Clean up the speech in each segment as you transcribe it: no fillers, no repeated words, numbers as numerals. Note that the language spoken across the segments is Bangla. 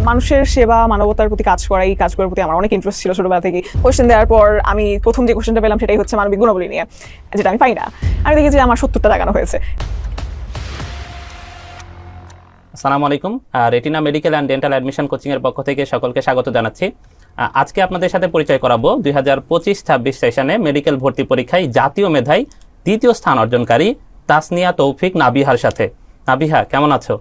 মানুষের সেবা মানবতার প্রতি কাজ করা, এই কাজগুলোর প্রতি আমার অনেক ইন্টারেস্ট ছিল ছোটবেলা থেকে। কোয়েশ্চেন দেওয়ার পর আমি প্রথম যে কোয়েশ্চেনটা পেলাম সেটাই হচ্ছে মানবিক গুণাবলী নিয়ে, যেটা আমি পাই না। আমি দেখেছি আমার 70টা দাগানো হয়েছে। আসসালামু আলাইকুম। Retina medical and dental admission coaching এর পক্ষ থেকে সকলকে স্বাগত জানাচ্ছি। আজকে আপনাদের সাথে পরিচয় করাবো 2025-26 সেশনে মেডিকেল ভর্তি পরীক্ষায় জাতীয় মেধায় দ্বিতীয় স্থান অর্জনকারী তাসনিয়া তৌফিক নাবিহার সাথে। নাবিহা, কেমন আছো?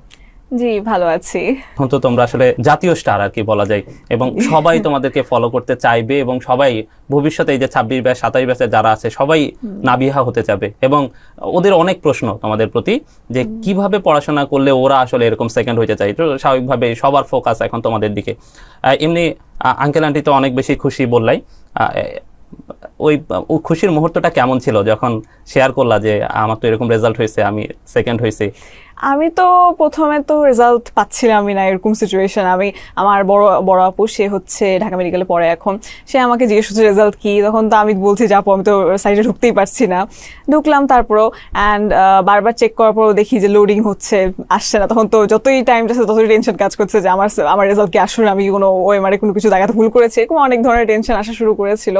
জি, ভালো আছি। এখন তো তোমরা আসলে জাতীয় স্টার আর কি বলা যায়, এবং সবাই তোমাদেরকে ফলো করতে চাইবে, এবং সবাই ভবিষ্যতে এই যে 26 ব্যাচ 27 ব্যাচে যারা আছে সবাই নাবিহা হতে চাবে, এবং ওদের অনেক প্রশ্ন তোমাদের প্রতি যে কিভাবে পড়াশোনা করলে ওরা আসলে এরকম সেকেন্ড হইতে চায়। তো স্বাভাবিকভাবে সবার ফোকাস এখন তোমাদের দিকে। এমনি আঙ্কেল আন্টি তো অনেক বেশি খুশি বললাই, ওই খুশির মুহূর্তটা কেমন ছিল যখন শেয়ার করলা যে আমার তো এরকম রেজাল্ট হয়েছে, আমি সেকেন্ড হয়েছি? আমি তো প্রথমে তো রেজাল্ট পাচ্ছিলামই না, এরকম সিচুয়েশন। আমার বড় আপু, সে হচ্ছে ঢাকা মেডিকেলে পড়ে এখন, সে আমাকে জিজ্ঞেস করছে রেজাল্ট কি। তখন তো আমি বলছি যে আপু আমি তো সাইডে ঢুকতেই পারছি না। ঢুকলাম তারপরও, অ্যান্ড বারবার চেক করার পরও দেখি যে লোডিং হচ্ছে, আসছে না। তখন তো যতই টাইম যাচ্ছে ততই টেনশন কাজ করছে যে আমার রেজাল্ট কি আসলে আমি কোনো ওএমআরে কোনো কিছু জায়গাতে ভুল করেছি, এরকম অনেক ধরনের টেনশন আসা শুরু করেছিল।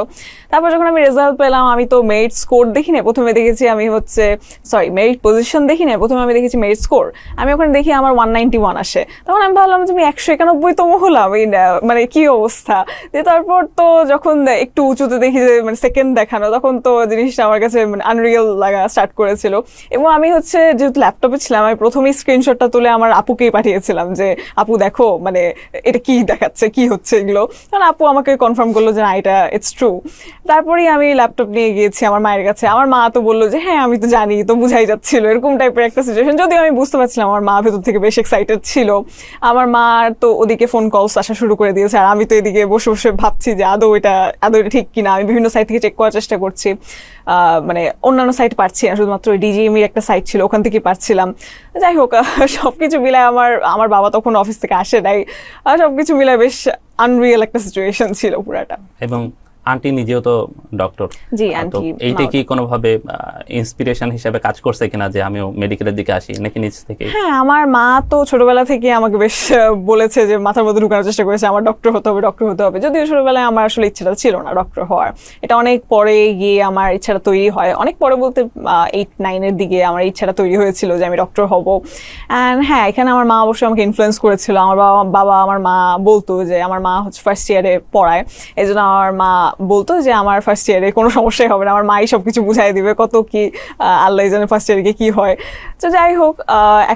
তারপর যখন আমি রেজাল্ট পেলাম, আমি তো মেরিট স্কোর দেখি না, প্রথমে দেখেছি আমি হচ্ছে মেরিট পজিশন দেখি না, প্রথমে আমি দেখেছি মেরিট স্কোর। আমি ওখানে দেখি আমার 191 আসে। তখন আমি ভাবলাম যে আমি 191তম হলাম, মানে কি অবস্থা। যে তারপর তো যখন একটু উঁচুতে দেখি যে মানে সেকেন্ড দেখানো, তখন তো জিনিসটা আমার কাছে মানে আনরিয়েল লাগা স্টার্ট করেছিল। এবং আমি হচ্ছে যেহেতু ল্যাপটপে ছিলাম, আমি প্রথমেই স্ক্রিনশটটা তুলে আমার আপুকেই পাঠিয়েছিলাম যে আপু দেখো, মানে এটা কি দেখাচ্ছে, কি হচ্ছে এগুলো। কারণ আপু আমাকে কনফার্ম করলো যে না, এটা ইটস ট্রু। তারপরেই আমি ল্যাপটপ নিয়ে গিয়েছি আমার মায়ের কাছে। আমার মা তো বললো যে হ্যাঁ আমি তো জানি, তো বুঝাই যাচ্ছিল, এরকম টাইপের একটা সিচুয়েশন। যদিও আমি বুঝতে পারছিলাম আমার মা ভেতর থেকে বেশ এক্সাইটেড ছিল। আমার মা তো ওদিকে ফোন কলস আসা শুরু করে দিয়েছে, আর আমি তো এদিকে বসে বসে ভাবছি যে আদৌ এটা ঠিক কিনা। আমি বিভিন্ন সাইট থেকে চেক করার চেষ্টা করছি, মানে অন্যান্য সাইট পারছি না, শুধুমাত্র ডিজিএমির একটা সাইট ছিল ওখান থেকেই পারছিলাম। যাই হোক, সবকিছু মিলায় আমার বাবা তখন অফিস থেকে আসে নাই, সবকিছু মিলায় বেশ আনরিয়েল একটা সিচুয়েশন ছিল পুরাটা। এবং আন্টি নিজেও তো ডক্টর। জি, আন্টি। এইটা কি কোনোভাবে ইন্সপিরেশন হিসেবে কাজ করছে কিনা যে আমিও মেডিকেলের দিকে আসি, নাকি নিজ থেকে? হ্যাঁ, আমার মা তো ছোটবেলা থেকে আমাকে বেশ বলেছে যে মাথার মধ্যে ঢুকানোর চেষ্টা করেছে আমার ডক্টর হতে হবে। যদিও ছোটবেলায় আমার আসলে ইচ্ছাটা ছিল না ডক্টর হওয়ার, এটা অনেক পরে গিয়ে আমার ইচ্ছাটা তৈরি হয়। অনেক পরে বলতে 8-9 দিকে আমার ইচ্ছাটা তৈরি হয়েছিল যে আমি ডক্টর হব। অ্যান্ড হ্যাঁ, এখানে আমার মা অবশ্যই আমাকে ইনফ্লুয়েন্স করেছিল। আমার বাবা আমার মা বলতো যে আমার মা হচ্ছে ফার্স্ট ইয়ারে পড়ায়, এই জন্য আমার মা বলতো যে আমার ফার্স্ট ইয়ারে কোনো সমস্যাই হবে না, আমার মাই সবকিছু বুঝাই দিবে, কত কি আল্লাহ জানে ফার্স্ট ইয়ারে কি হয়। তো যাই হোক,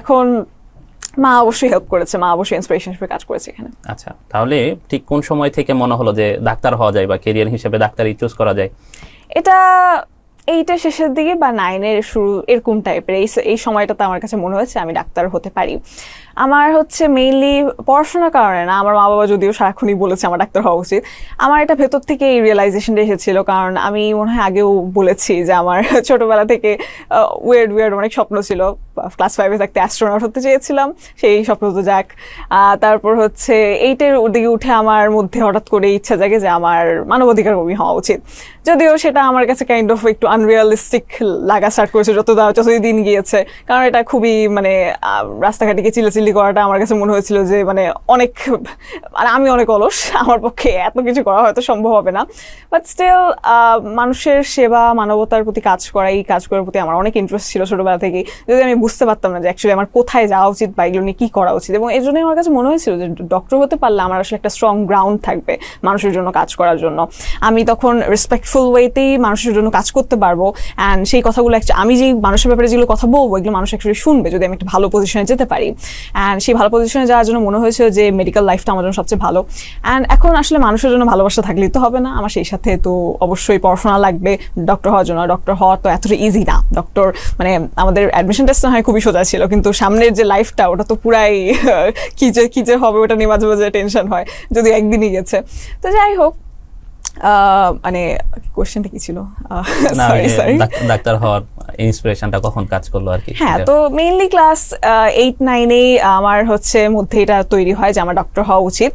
এখন মা অবশ্যই হেল্প করেছে, মা অবশ্যই ইন্সপিরেশন হিসেবে কাজ করেছে এখানে। আচ্ছা, তাহলে ঠিক কোন সময় থেকে মনে হলো যে ডাক্তার হওয়া যায় বা ক্যারিয়ার হিসেবে ডাক্তারি চুজ করা যায়? এটা 8-এর শেষের দিকে বা 9-এর শুরু, এরকম টাইপের এই সময়টাতে আমার কাছে মনে হয়েছে আমি ডাক্তার হতে পারি। আমার হচ্ছে মেইনলি পড়াশোনার কারণে না, আমার মা বাবা যদিও সারাক্ষণই বলেছে আমার ডাক্তার হওয়া উচিত, আমার এটা ভেতর থেকে এই রিয়েলাইজেশনটা এসেছিল। কারণ আমি মনে হয় আগেও বলেছি যে আমার ছোটবেলা থেকে ওয়ার্ড অনেক স্বপ্ন ছিল। ক্লাস 5-এ থাকতে অ্যাস্ট্রোনট হতে চেয়েছিলাম, সেই স্বপ্ন তো যাক। তারপর হচ্ছে 8-এর দিকে উঠে আমার মধ্যে হঠাৎ করে ইচ্ছা জাগে যে আমার মানবাধিকার কর্মী হওয়া উচিত। যদিও সেটা আমার কাছে কাইন্ড অফ একটু আনরিয়ালিস্টিক লাগা স্টার্ট করেছে যতই দিন গিয়েছে। কারণ এটা খুবই মানে রাস্তাঘাটে গিয়ে চিল্লাচিল্লি করাটা আমার কাছে মনে হয়েছিল যে মানে আমি অনেক অলস, আমার পক্ষে এত কিছু করা হয়তো সম্ভব হবে না। বাট স্টিল মানুষের সেবা মানবতার প্রতি কাজ করা, এই কাজগুলোর প্রতি আমার অনেক ইন্টারেস্ট ছিল ছোটবেলা থেকেই। যদি আমি বুঝতে পারতাম না যে অ্যাকচুয়ালি আমার কোথায় যাওয়া উচিত বা এগুলো নিয়ে কী করা উচিত, এবং এই জন্যই আমার কাছে মনে হয়েছিল যে ডক্টর হতে পারলে আমার আসলে একটা স্ট্রং গ্রাউন্ড থাকবে মানুষের জন্য কাজ করার জন্য। আমি তখন রেসপেক্টফুল ওয়েতেই মানুষের জন্য কাজ করতে পারবো, অ্যান্ড সেই কথাগুলো আমি যেই মানুষের ব্যাপারে যেগুলো কথা বলবো এগুলো মানুষ অ্যাকচুয়ালি শুনবে যদি আমি একটা ভালো পজিশনে যেতে পারি। অ্যান্ড সেই ভালো পজিশনে যাওয়ার জন্য মনে হয়েছিল যে মেডিকেল লাইফটা আমার জন্য সবচেয়ে ভালো। অ্যান্ড এখন আসলে মানুষের জন্য ভালোবাসা থাকলেই তো হবে না, আমার সেই সাথে তো অবশ্যই পড়াশোনা লাগবে ডক্টর হওয়ার জন্য। ডক্টর হওয়া তো এতটা ইজি না। ডক্টর মানে আমাদের অ্যাডমিশন টেস্ট হয় খুবই সোজা ছিল, কিন্তু সামনের যে লাইফটা ওটা তো পুরাই কি যে হবে ওটা নিয়ে মাঝে মাঝে টেনশন হয়, যদি একদিনই গেছে। তো যাই হোক, মানে কোশ্চেনটা কি ছিল? ডাক্তার হওয়ার ইন্সপিরেশনটা কখন কাজ করলো আর কি? হ্যাঁ, তো মেইনলি ক্লাস 8-9-এ আমার হচ্ছে মধ্যে এটা তৈরি হয় যে আমার ডক্টর হওয়া উচিত।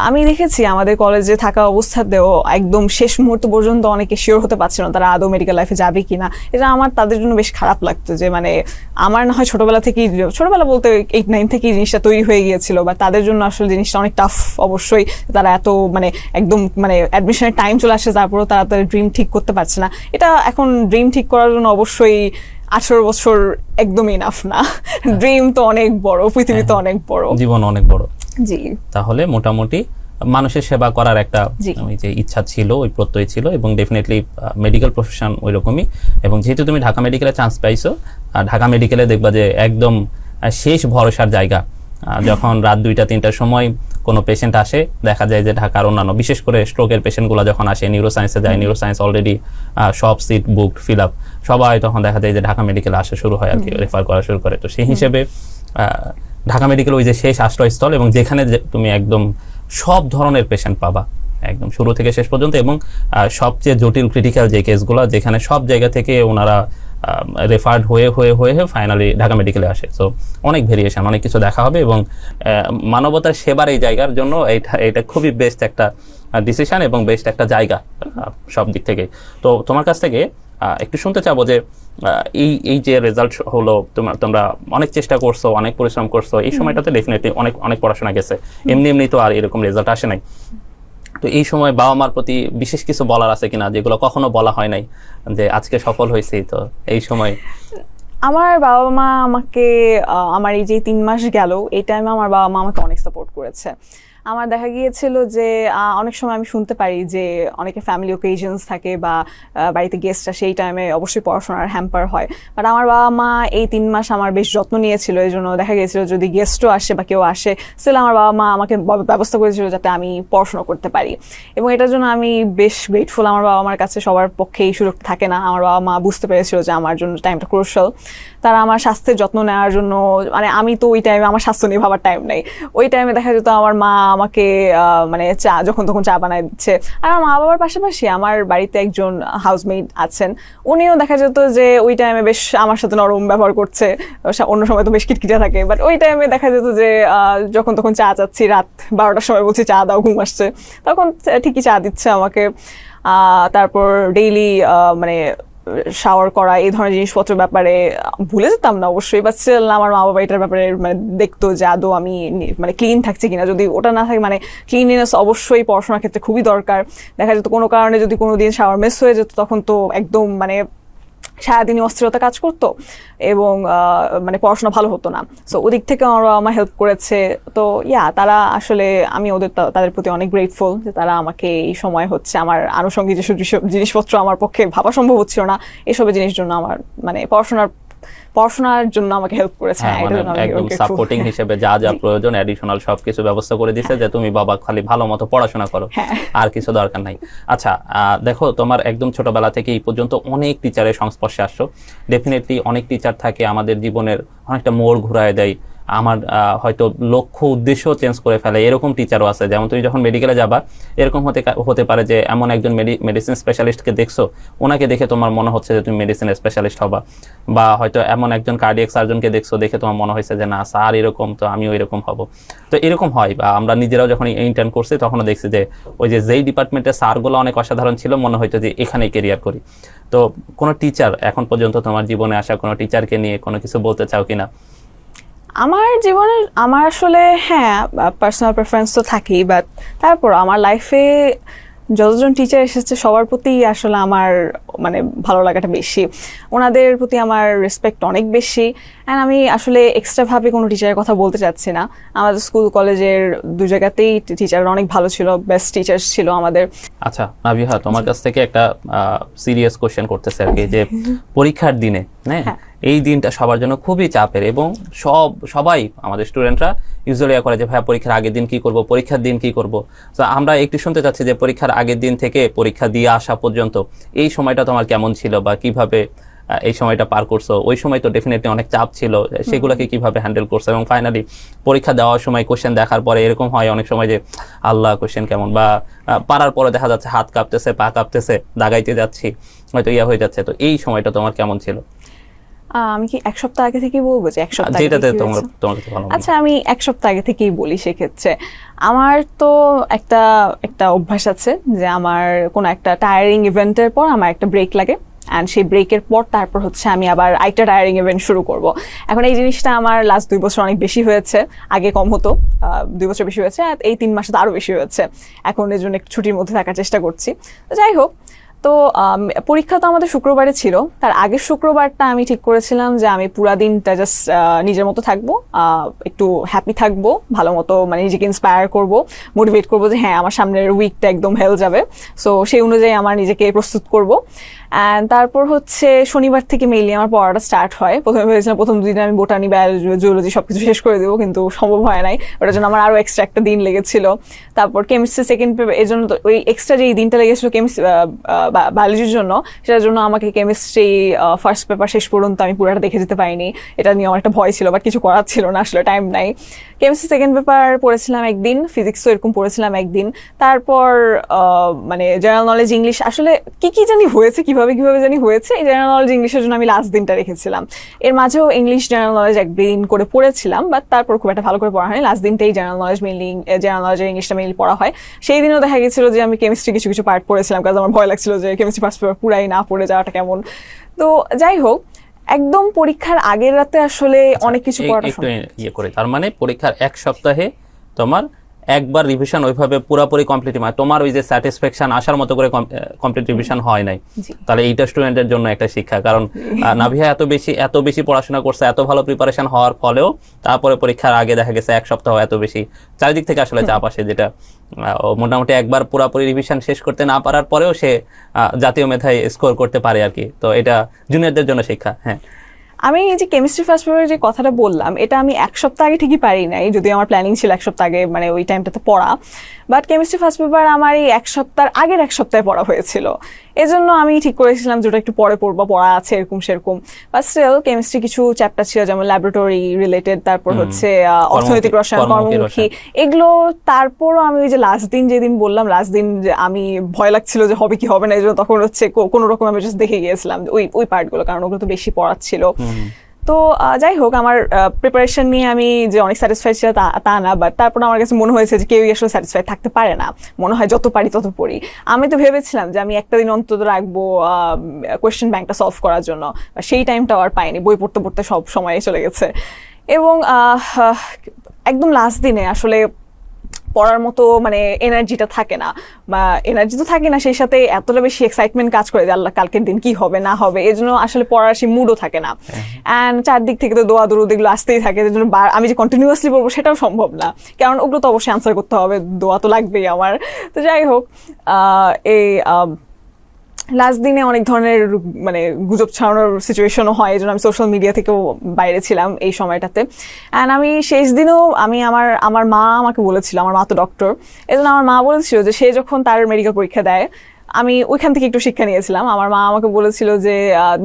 আমি দেখেছি আমাদের কলেজে থাকা অবস্থাতেও একদম শেষ মুহূর্ত পর্যন্ত অনেকে শিওর হতে পারছিল না তারা আদৌ মেডিকেল লাইফে যাবে কিনা। এটা আমার তাদের জন্য বেশ খারাপ লাগতো যে মানে আমার না হয় ছোটবেলা বলতে 8-9 থেকেই জিনিসটা তৈরি হয়ে গিয়েছিল, বা তাদের জন্য আসলে জিনিসটা অনেক টাফ। অবশ্যই তারা এত মানে একদম মানে অ্যাডমিশনের টাইম চলে আসে, তারপরেও তারা তাদের ড্রিম ঠিক করতে পারছে না। এটা এখন ড্রিম ঠিক করার জন্য অবশ্যই 18 বছর একদমই ইনাফ না। ড্রিম তো অনেক বড়, পৃথিবী তো অনেক বড়, জীবন অনেক বড়। জি, তাহলে মোটামুটি মানুষের সেবা করার একটা জি। ওই যে ইচ্ছা ছিল, ওই প্রত্যয় ছিল, এবং ডেফিনেটলি মেডিকেল প্রফেশন ওই রকমই। এবং যেহেতু তুমি ঢাকা মেডিকেলে চান্স পাইছো, ঢাকা মেডিকেলে দেখবা যে একদম শেষ ভরসার জায়গা। যখন রাত 2টা-3টার সময় কোনো পেশেন্ট আসে, দেখা যায় যে ঢাকার অন্যান্য বিশেষ করে স্ট্রোকের পেশেন্টগুলো যখন আসে নিউরোসায়েন্সে যায়, নিউরোসায়েন্স অলরেডি সব সিট বুকড ফিল আপ, সবাই তখন দেখা যায় যে ঢাকা মেডিকেলে আসা শুরু হয় আর কি, রেফার করা শুরু করে। তো সেই হিসেবে ঢাকা মেডিকেল ওই যে শেষ আশ্রয়স্থল, এবং যেখানে তুমি একদম সব ধরনের পেশেন্ট পাবা একদম শুরু থেকে শেষ পর্যন্ত, এবং সবচেয়ে জটিল ক্রিটিক্যাল যে কেসগুলো যেখানে সব জায়গা থেকে ওনারা রেফার্ড হয়ে হয়ে হয়ে ফাইনালি ঢাকা মেডিকেলে আসে। সো অনেক ভেরিয়েশন, অনেক কিছু দেখা হবে, এবং মানবতার সেবার এই জায়গার জন্য এটা খুবই বেস্ট একটা ডিসিশন এবং বেস্ট একটা জায়গা সব দিক থেকে। তো তোমার কাছ থেকে একটু শুনতে চাবো যে এই যে রেজাল্ট হলো, তোমরা অনেক চেষ্টা করছো, অনেক পরিশ্রম করছো, এই সময়টাতে ডেফিনেটলি অনেক পড়াশোনা গেছে, এমনি তো আর এরকম রেজাল্ট আসে নাই। তো এই সময় বাবা মার প্রতি বিশেষ কিছু বলার আছে কিনা যেগুলো কখনো বলা হয় নাই, যে আজকে সফল হয়েছি তো এই সময়? আমার বাবা মা আমাকে আমার এই যে 3 মাস গেল, এই টাইমে আমার বাবা মা আমাকে অনেক সাপোর্ট করেছে। আমার দেখা গিয়েছিল যে অনেক সময় আমি শুনতে পারি যে অনেকে ফ্যামিলি ওকেশনস থাকে বা বাড়িতে গেস্ট আসে, সেই টাইমে অবশ্যই পড়াশোনার হ্যাম্পার হয়। বাট আমার বাবা মা এই 3 মাস আমার বেশ যত্ন নিয়েছিল, এই জন্য দেখা গিয়েছিল যদি গেস্টও আসে বা কেউ আসে, সেটা আমার বাবা মা আমাকে ব্যবস্থা করেছিল যাতে আমি পড়াশোনা করতে পারি, এবং এটার জন্য আমি বেশ গ্রেটফুল। আমার বাবা মার কাছে সবার পক্ষে এই সুযোগ থাকে না। আমার বাবা মা বুঝতে পেরেছিল যে আমার জন্য টাইমটা ক্রুশাল। তারা আমার স্বাস্থ্যের যত্ন নেওয়ার জন্য, মানে আমি তো ওই টাইমে আমার স্বাস্থ্য নিয়ে ভাবার টাইম নেই, ওই টাইমে দেখা যেত আমার মা আমাকে মানে চা যখন তখন চা বানায় দিচ্ছে। আর আমার মা বাবার পাশাপাশি আমার বাড়িতে একজন হাউসমেট আছেন, উনিও দেখা যেত যে ওই টাইমে বেশ আমার সাথে নরম ব্যবহার করছে। অন্য সময় তো বেশ কিটকিটা থাকে, বাট ওই টাইমে দেখা যেত যে যখন তখন চা চাচ্ছি, রাত 12টার সময় বলছি চা দাও, ঘুম আসছে, তখন ঠিকই চা দিচ্ছে আমাকে। তারপর ডেইলি মানে শাওয়ার করা, এই ধরনের জিনিসপত্রের ব্যাপারে ভুলে যেতাম না অবশ্যই, বাট স্টিল আমার মা বাবা এটার ব্যাপারে মানে দেখতো যে আদৌ আমি মানে ক্লিন থাকছি কিনা। যদি ওটা না থাকে, মানে ক্লিনলিনেস অবশ্যই পড়াশোনার ক্ষেত্রে খুবই দরকার। দেখা যেত কোনো কারণে যদি কোনো দিন শাওয়ার মিস হয়ে যেত, তখন তো একদম মানে সারাদিনই অস্থিরতা কাজ করতো এবং মানে পড়াশোনা ভালো হতো না। সো ওদিক থেকে আমার হেল্প করেছে। তো তারা আসলে আমি তাদের প্রতি অনেক গ্রেটফুল যে তারা আমাকে এই সময় হচ্ছে আমার আনুষঙ্গিক যেসব জিনিসপত্র আমার পক্ষে ভাবা সম্ভব হচ্ছিল না, এসবের জিনিস জন্য আমার মানে পড়াশোনার জন্য আমাকে হেল্প করেছে। একদম সাপোর্টিং হিসেবে যা যা প্রয়োজন অ্যাডিশনাল সবকিছু ব্যবস্থা করে দিয়েছে, যে তুমি বাবা খালি ভালো মতো পড়াশোনা করো, আর কিছু দরকার নাই। আচ্ছা, দেখো তোমার একদম ছোটবেলা থেকে এই পর্যন্ত অনেক টিচারের সংস্পর্শে আসছো। ডেফিনেটলি অনেক টিচার থাকে আমাদের জীবনের অনেকটা মোড় ঘুরায় দেয়, আমার হয়তো লক্ষ্য উদ্দেশ্য চেঞ্জ করে ফেলে, এরকম টিচারও আছে। যেমন তুমি যখন মেডিকেলে যাবা, এরকম হতে পারে যে এমন একজন মেডিসিন স্পেশালিস্টকে দেখছো, ওনাকে দেখে তোমার মনে হচ্ছে যে তুমি মেডিসিন স্পেশালিস্ট হবা, বা হয়তো এমন একজন কার্ডিয়াক সার্জনকে দেখছো, দেখে তোমার মনে হয়েছে যে না স্যার এরকম, তো আমিও এরকম হব। তো এরকম হয়, বা আমরা নিজেরাও যখন ইন্টার্ন করছি তখনও দেখছি যে ওই যে যেই ডিপার্টমেন্টের স্যারগুলো অনেক অসাধারণ ছিল, মনে হয়তো যে এখানেই কেরিয়ার করি। তো কোনো টিচার এখন পর্যন্ত তোমার জীবনে আসা কোনো টিচারকে নিয়ে কোনো কিছু বলতে চাও কিনা? আমার জীবনে আমার আসলে পার্সোনাল প্রেফারেন্স তো থাকেই, বাট তারপর আমার লাইফে যতজন টিচার এসেছে সবার প্রতি আসলে আমার মানে ভালো লাগাটা বেশি, ওনাদের প্রতি আমার রেসপেক্ট অনেক বেশি। অ্যান্ড আমি আসলে এক্সট্রাভাবে কোনো টিচারের কথা বলতে চাচ্ছি না। আমাদের স্কুল কলেজের 2 জায়গাতেই টিচাররা অনেক ভালো ছিল, বেস্ট টিচার্স ছিল আমাদের। আচ্ছা নাবিহা, তোমার কাছ থেকে একটা সিরিয়াস কোশ্চেন করতেছে আর কি, যে পরীক্ষার দিনে এই দিনটা সবার জন্য খুবই চাপের, এবং সবাই আমাদের স্টুডেন্টরা ইউজুয়ালি করে যে ভাইয়া পরীক্ষার আগের দিন কি করব, পরীক্ষার দিন কি করব। তো আমরা একটু শুনতে চাচ্ছি যে পরীক্ষার আগের দিন থেকে পরীক্ষা দিয়ে আসা পর্যন্ত এই সময়টা তোমার কেমন ছিল, বা কিভাবে এই সময়টা পার করছো, ওই সময় তো ডেফিনেটলি অনেক চাপ ছিল, সেগুলোকে কিভাবে হ্যান্ডেল করছো? এবং ফাইনালি পরীক্ষা দেওয়ার সময় কোশ্চেন দেখার পরে এরকম হয় অনেক সময় যে আল্লাহ কোশ্চেন কেমন, বা পারার পরে দেখা যাচ্ছে হাত কাঁপতেছে, পা কাঁপতেছে, দাগাইতে যাচ্ছি, হয়তো হয়ে যাচ্ছে, তো এই সময়টা তোমার কেমন ছিল? আমি কি এক সপ্তাহ আগে থেকেই বলবো যে এক সপ্তাহ আগে যেটাতে কি তোমার হয়েছে? তোমার কাছে ভালো মনে হয়। আচ্ছা, আমি এক সপ্তাহ আগে থেকেই বলি সেক্ষেত্রে। আমার তো একটা একটা অভ্যাস আছে যে আমার কোনো একটা টায়ারিং ইভেন্টের পর আমার একটা ব্রেক লাগে, অ্যান্ড সেই ব্রেকের পর তারপর হচ্ছে আমি আবার আরেকটা টায়ারিং ইভেন্ট শুরু করব। এখন এই জিনিসটা আমার লাস্ট 2 বছর অনেক বেশি হয়েছে, আগে কম হতো, 2 বছর বেশি হয়েছে, আর এই 3 মাসে তো আরও বেশি হয়েছে। এখন এর জন্য একটু ছুটির মধ্যে থাকার চেষ্টা করছি। তো যাই হোক, তো পরীক্ষা তো আমাদের শুক্রবারে ছিল। তার আগের শুক্রবারটা আমি ঠিক করেছিলাম যে আমি পুরা দিনটা জাস্ট নিজের মতো থাকবো, একটু হ্যাপি থাকবো, ভালো মতো মানে নিজেকে ইন্সপায়ার করব, মোটিভেট করবো যে হ্যাঁ আমার সামনের উইকটা একদম হেল যাবে। সো সেই অনুযায়ী আমার নিজেকে প্রস্তুত করব। অ্যান্ড তারপর হচ্ছে শনিবার থেকে মেইনলি আমার পড়াটা স্টার্ট হয়। প্রথমে ভেবেছিলাম প্রথম 2 দিন আমি বোটানি, বায়োলজি, জুওলজি সবকিছু শেষ করে দেবো, কিন্তু সম্ভব হয় নাই। ওটার জন্য আমার আরও এক্সট্রা একটা দিন লেগেছিল। তারপর কেমিস্ট্রি সেকেন্ড পেপার, এর জন্য তো ওই এক্সট্রা যে দিনটা লেগেছিল কেমিস্ট্রি বায়োলজির জন্য, সেটার জন্য আমাকে কেমিস্ট্রি ফার্স্ট পেপার শেষ পর্যন্ত আমি পুরোটা দেখে যেতে পারিনি। এটা নিয়ে আমার একটা ভয় ছিল, বাট কিছু করার ছিল না, আসলে টাইম নাই। কেমিস্ট্রি সেকেন্ড পেপার পড়েছিলাম একদিন, ফিজিক্সও এরকম পড়েছিলাম একদিন। তারপর মানে জেনারেল নলেজ, ইংলিশ, আসলে কি জানি হয়েছে, কিভাবে জানি হয়েছে, এই জেনারেল নলেজ ইংলিশের জন্য আমি লাস্ট দিনটা রেখেছিলাম। এর মাঝেও ইংলিশ জেনারেল নলেজ একদিন করে পড়েছিলাম, বাট তারপর খুব একটা ভালো করে পড়া হয়নি। লাস্ট দিনটাই জেনারেল নলেজ মেইনলি, জেনারেল নলেজের ইংলিশটা মেইনলি পড়া হয়। সেই দিনও দেখা গেছিল যে আমি কেমিস্ট্রি কিছু কিছু পার্ট পড়েছিলাম, কারণ আমার ভয় লাগছিল যে কেমিস্ট্রি ফার্স্ট পেপার পুরাই না পড়ে যাওয়াটা কেমন। তো যাই হোক, একদম পরীক্ষার আগের রাতে আসলে অনেক কিছু পড়াটা একটু করে, তার মানে পরীক্ষার এক সপ্তাহে তোমার একবার রিভিশন ওইভাবে পুরোপুরি কমপ্লিট, মানে তোমার ওই যে স্যাটিসফ্যাকশন আসার মতো করে কমপ্লিট রিভিশন হয় নাই। তাহলে এইটা স্টুডেন্টের জন্য একটা শিক্ষা, কারণ নাভিয়া এত বেশি পড়াশোনা করছে, এত ভালো প্রিপারেশন হওয়ার ফলেও তারপরে পরীক্ষার আগে দেখা গেছে এক সপ্তাহ এত বেশি চারিদিক থেকে আসলে চাপ আসে, যেটা মোটামুটি একবার পুরোপুরি রিভিশন শেষ করতে না পারার পরেও সে জাতীয় মেধায় স্কোর করতে পারে আর কি। তো এটা জুনিয়রদের জন্য শিক্ষা। হ্যাঁ, আমি এই যে কেমিস্ট্রি ফার্স্ট পেপারের যে কথাটা বললাম, এটা আমি এক সপ্তাহ আগে ঠিকই পারি নাই, যদি আমার প্ল্যানিং ছিল এক সপ্তাহ আগে মানে ওই টাইমটাতে পড়া। বাট কেমিস্ট্রি ফার্স্ট পেপার আমার এই এক সপ্তাহে পড়া হয়েছিল। এজন্য আমি ঠিক করেছিলাম যেটা একটু পরে পড়বো, পড়া আছে এরকম সেরকম। বাট স্টিল কেমিস্ট্রি কিছু চ্যাপ্টার ছিল যেমন ল্যাবরেটরি রিলেটেড, তারপর হচ্ছে অর্থনৈতিক রসায়ন, কর্মমুখী, এগুলো। তারপরও আমি ওই যে লাস্ট দিন যেদিন বললাম, লাস্ট দিন যে আমি ভয় লাগছিল যে হবে কি হবে না, এই জন্য তখন হচ্ছে কোনো রকম আমি জাস্ট দেখে গিয়েছিলাম ওই পার্টগুলো, কারণ ওগুলো তো বেশি পড়ার ছিল। তো যাই হোক, আমার প্রিপারেশন নিয়ে আমি যে অনেক স্যাটিসফাইড ছিল তা না, বাট তারপর আমার কাছে মনে হয়েছে যে কেউই আসলে স্যাটিসফাইড থাকতে পারে না, মনে হয় যত পারি তত পড়ি। আমি তো ভেবেছিলাম যে আমি একটা দিন অন্তত রাখবো কোয়েশ্চেন ব্যাংকটা সলভ করার জন্য, সেই টাইমটাও আর পাইনি, বই পড়তে পড়তে সব সময় চলে গেছে। এবং একদম লাস্ট দিনে আসলে পড়ার মতো মানে এনার্জিটা থাকে না, বা এনার্জি তো থাকে না, সেই সাথে এতটা বেশি এক্সাইটমেন্ট কাজ করে যে আল্লাহ কালকের দিন কি হবে না হবে, এই জন্য আসলে পড়ার সেই মুডও থাকে না। অ্যান্ড চারদিক থেকে তো দোয়া দরুদ এগুলো আসতেই থাকে, এই জন্য আমি যে কন্টিনিউয়াসলি পড়বো সেটাও সম্ভব না, কারণ ওগুলো তো অবশ্যই আনসার করতে হবে, দোয়া তো লাগবেই আমার। তো যাই হোক, এই লাস্ট দিনে অনেক ধরনের মানে গুজব ছড়ানোর সিচুয়েশনও হয়, এই জন্য আমি সোশ্যাল মিডিয়া থেকেও বাইরে ছিলাম এই সময়টাতে। অ্যান্ড আমি শেষ দিনেও আমার মা আমাকে বলেছিল, আমার মা তো ডক্টর, এই জন্য আমার মা বলেছিল যে সে যখন তার মেডিকেল পরীক্ষা দেয়, আমি ওইখান থেকে একটু শিক্ষা নিয়েছিলাম। আমার মা আমাকে বলেছিল যে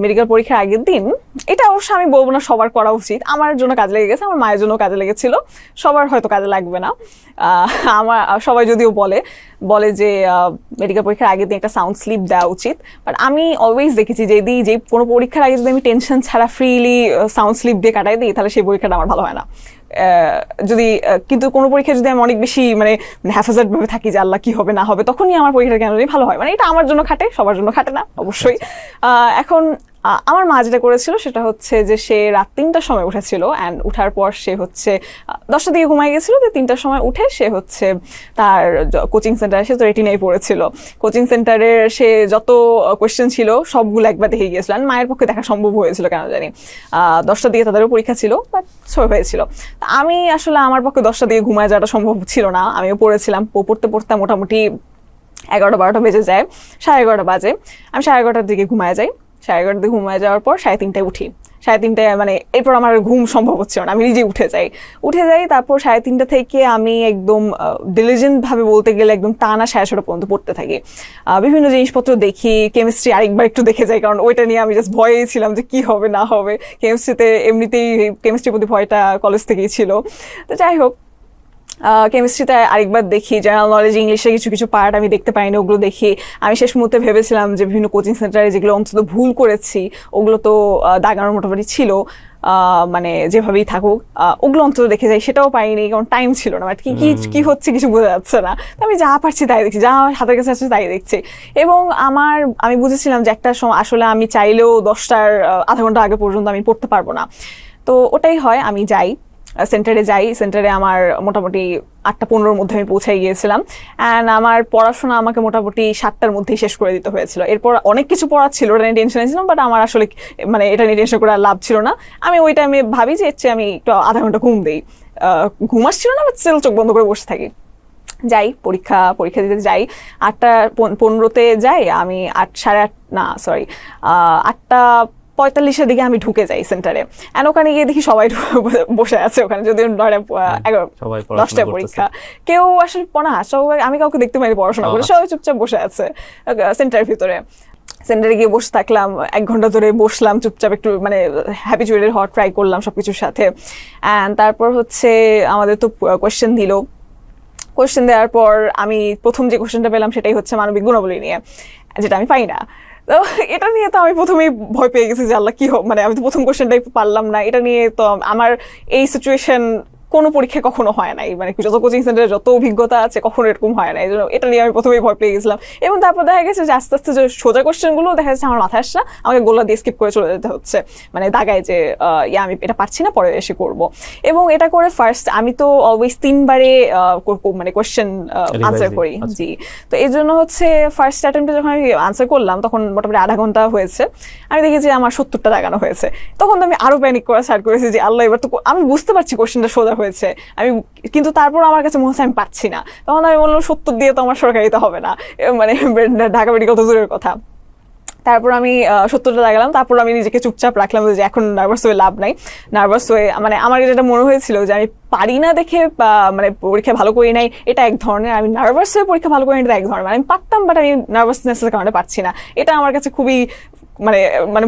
মেডিকেল পরীক্ষার আগের দিন, এটা অবশ্য আমি বলবো না সবার করা উচিত, আমার জন্য কাজে লেগে গেছে, আমার মায়ের জন্য কাজে লেগেছিল, সবার হয়তো কাজে লাগবে না। আমার সবাই যদিও বলে যে মেডিকেল পরীক্ষার আগের দিন একটা সাউন্ড স্লিপ দেওয়া উচিত, বাট আমি অলওয়েজ দেখেছি যে কোনো পরীক্ষার আগে যদি আমি টেনশন ছাড়া ফ্রিলি সাউন্ড স্লিপ দিয়ে কাটাই দিই, তাহলে সেই পরীক্ষাটা আমার ভালো হয় না। কিন্তু কোনো পরীক্ষায় যদি আমি অনেক বেশি মানে হ্যাফাজার্ড ভাবে থাকি যে আল্লাহ কি হবে না হবে, তখনই আমার পরীক্ষাটা কেন ভালো হয়, মানে এটা আমার জন্য খাটে, সবার জন্য খাটে না অবশ্যই। এখন আমার মা যেটা করেছিল সেটা হচ্ছে যে সে রাত 3টার সময় উঠেছিল, অ্যান্ড উঠার পর সে হচ্ছে 10টার দিকে ঘুমাই গেছিল, 3টার সময় উঠে সে হচ্ছে তার কোচিং সেন্টারে সে তো রেটিনাই পড়েছিল, কোচিং সেন্টারের সে যত কোয়েশ্চেন ছিল সবগুলো একবার দেখে গিয়েছিল, মায়ের পক্ষে দেখা সম্ভব হয়েছিল কেন জানি। 10টার দিকে তাদেরও পরীক্ষা ছিল, বাট সব হয়েছিল। আমি আসলে আমার পক্ষে 10টার দিকে ঘুমায় যাওয়াটা সম্ভব ছিল না, আমিও পড়েছিলাম, পড়তে মোটামুটি 11-12টা বেজে যায়, 11:30 বাজে, আমি 11:30টার দিকে ঘুমায় যাই। 11:30 ঘুমায় যাওয়ার পর 3:30টায় উঠি। 3:30টায় মানে এরপর আমার ঘুম সম্ভব হচ্ছে না, আমি নিজেই উঠে যাই। তারপর 3:30 থেকে আমি একদম ডিলিজেন্ট ভাবে বলতে গেলে একদম টানা 6:30 পর্যন্ত পড়তে থাকি। বিভিন্ন জিনিসপত্র দেখি, কেমিস্ট্রি আরেকবার একটু দেখে যাই, কারণ ওইটা নিয়ে আমি জাস্ট ভয়েই ছিলাম যে কি হবে না হবে। কেমিস্ট্রিতে এমনিতেই কেমিস্ট্রির প্রতি ভয়টা কলেজ থেকেই ছিল। তো যাই হোক, কেমিস্ট্রিতে আরেকবার দেখি, জেনারেল নলেজ ইংলিশে কিছু কিছু পার্ট আমি দেখতে পাইনি, ওগুলো দেখি। আমি শেষ মুহূর্তে ভেবেছিলাম যে বিভিন্ন কোচিং সেন্টারে যেগুলো অন্তত ভুল করেছি ওগুলো তো দাগানোর মোটামুটি ছিল, মানে যেভাবেই থাকুক ওগুলো অন্তত দেখে যাই, সেটাও পাইনি কারণ টাইম ছিল না। বাট কি হচ্ছে কিছু বোঝা যাচ্ছে না। তো আমি যা পারছি তাই দেখছি, যা আমার হাতের কাছে আছে তাই দেখছি। এবং আমি বুঝেছিলাম যে একটা সময় আসলে আমি চাইলেও 10টার আধা ঘন্টা আগে পর্যন্ত আমি পড়তে পারবো না। তো ওটাই হয়, আমি সেন্টারে আমার মোটামুটি 8:15-র মধ্যে আমি পৌঁছাই গিয়েছিলাম। অ্যান্ড আমার পড়াশোনা আমাকে মোটামুটি 7টার মধ্যেই শেষ করে দিতে হয়েছিল। এরপর অনেক কিছু পড়া ছিল, ওটা নিয়ে টেনশনে ছিলাম, বাট আমার আসলে মানে এটা নিয়ে টেনশন করে আর লাভ ছিল না। আমি ওই টাইমে ভাবি যে আমি একটু আধা ঘন্টা ঘুম দিই, ঘুম আসছিল না, বাট স্টিল চোখ বন্ধ করে বসে থাকি। যাই পরীক্ষা দিতে যাই, 8:15-তে যাই আমি, 8:45-এর দিকে আমি ঢুকে যাই সেন্টারে। অ্যান্ড ওখানে গিয়ে দেখি সবাই বসে আছে ওখানে, যদিও 10টায় পরীক্ষা। কেউ আসলে আমি কাউকে দেখতে পাইনি পড়াশোনা করে, সবাই চুপচাপ বসে আছে সেন্টারের ভিতরে। সেন্টারে গিয়ে বসে থাকলাম, 1 ঘন্টা ধরে বসলাম চুপচাপ, একটু মানে হ্যাবিচুয়েটেড হওয়ার ট্রাই করলাম সবকিছুর সাথে। অ্যান্ড তারপর আমাদের তো কোয়েশ্চেন দেওয়ার পর আমি প্রথম যে কোয়েশ্চেনটা পেলাম সেটাই হচ্ছে মানবিক গুণাবলী নিয়ে, যেটা আমি পাই না। তো এটা নিয়ে তো আমি প্রথমেই ভয় পেয়ে গেছি যে আল্লাহ কি হবে, মানে আমি তো প্রথম কোয়েশ্চেনটাই পারলাম না। এটা নিয়ে তো আমার এই সিচুয়েশন কোনো পরীক্ষায় কখনো হয় নাই, মানে যত কোচিং সেন্টারে যত অভিজ্ঞতা আছে কখনো এরকম হয় না। এই জন্য এটা নিয়ে আমি প্রথমেই ভয় পেয়ে গেছিলাম। এবং তারপর দেখা গেছে যে আস্তে আস্তে যে সোজা কোয়েশ্চেনগুলো দেখা যাচ্ছে আমার মাথায় আসছে না, আমাকে গোলা দিয়ে স্কিপ করে চলে যেতে হচ্ছে, মানে দাগায় যে আমি এটা পারছি না, পরে এসে করব। এবং এটা করে ফার্স্ট আমি তো অলওয়েজ 3বারে মানে কোয়েশ্চেন আনসার করি। জি, তো এই জন্য ফার্স্ট অ্যাটেম্পটে যখন আমি আনসার করলাম তখন মোটামুটি আধা ঘন্টা হয়েছে, আমি দেখি যে আমার 70টা দাগানো হয়েছে। তখন তো আমি আরো প্যানিক করা স্টার্ট করেছি যে আল্লাহ, এবার তো আমি বুঝতে পারছি কোয়েশ্চেনটা সোজা হয়েছে, কিন্তু তারপর আমার কাছে মনে হচ্ছে আমি পাচ্ছি না। তখন আমি বললাম 70 দিয়ে তো আমার সরকারিতে হবে না, মানে ঢাকা মেডিকেল তো দূরের কথা। তারপর আমি 70টা লাগালাম। তারপর আমি নিজেকে চুপচাপ রাখলাম যে এখন নার্ভাস হয়ে লাভ নাই। মানে আমার যেটা মনে হয়েছিল যে আমি পারি না দেখে মানে পরীক্ষা ভালো করি নাই, এটা এক ধরনের। আমি নার্ভাস হয়ে পরীক্ষা ভালো করি এটা এক ধরনের। আমি পারতাম, বাট আমি নার্ভাসনেসের কারণে পারছি না। এটা আমার কাছে খুবই মানে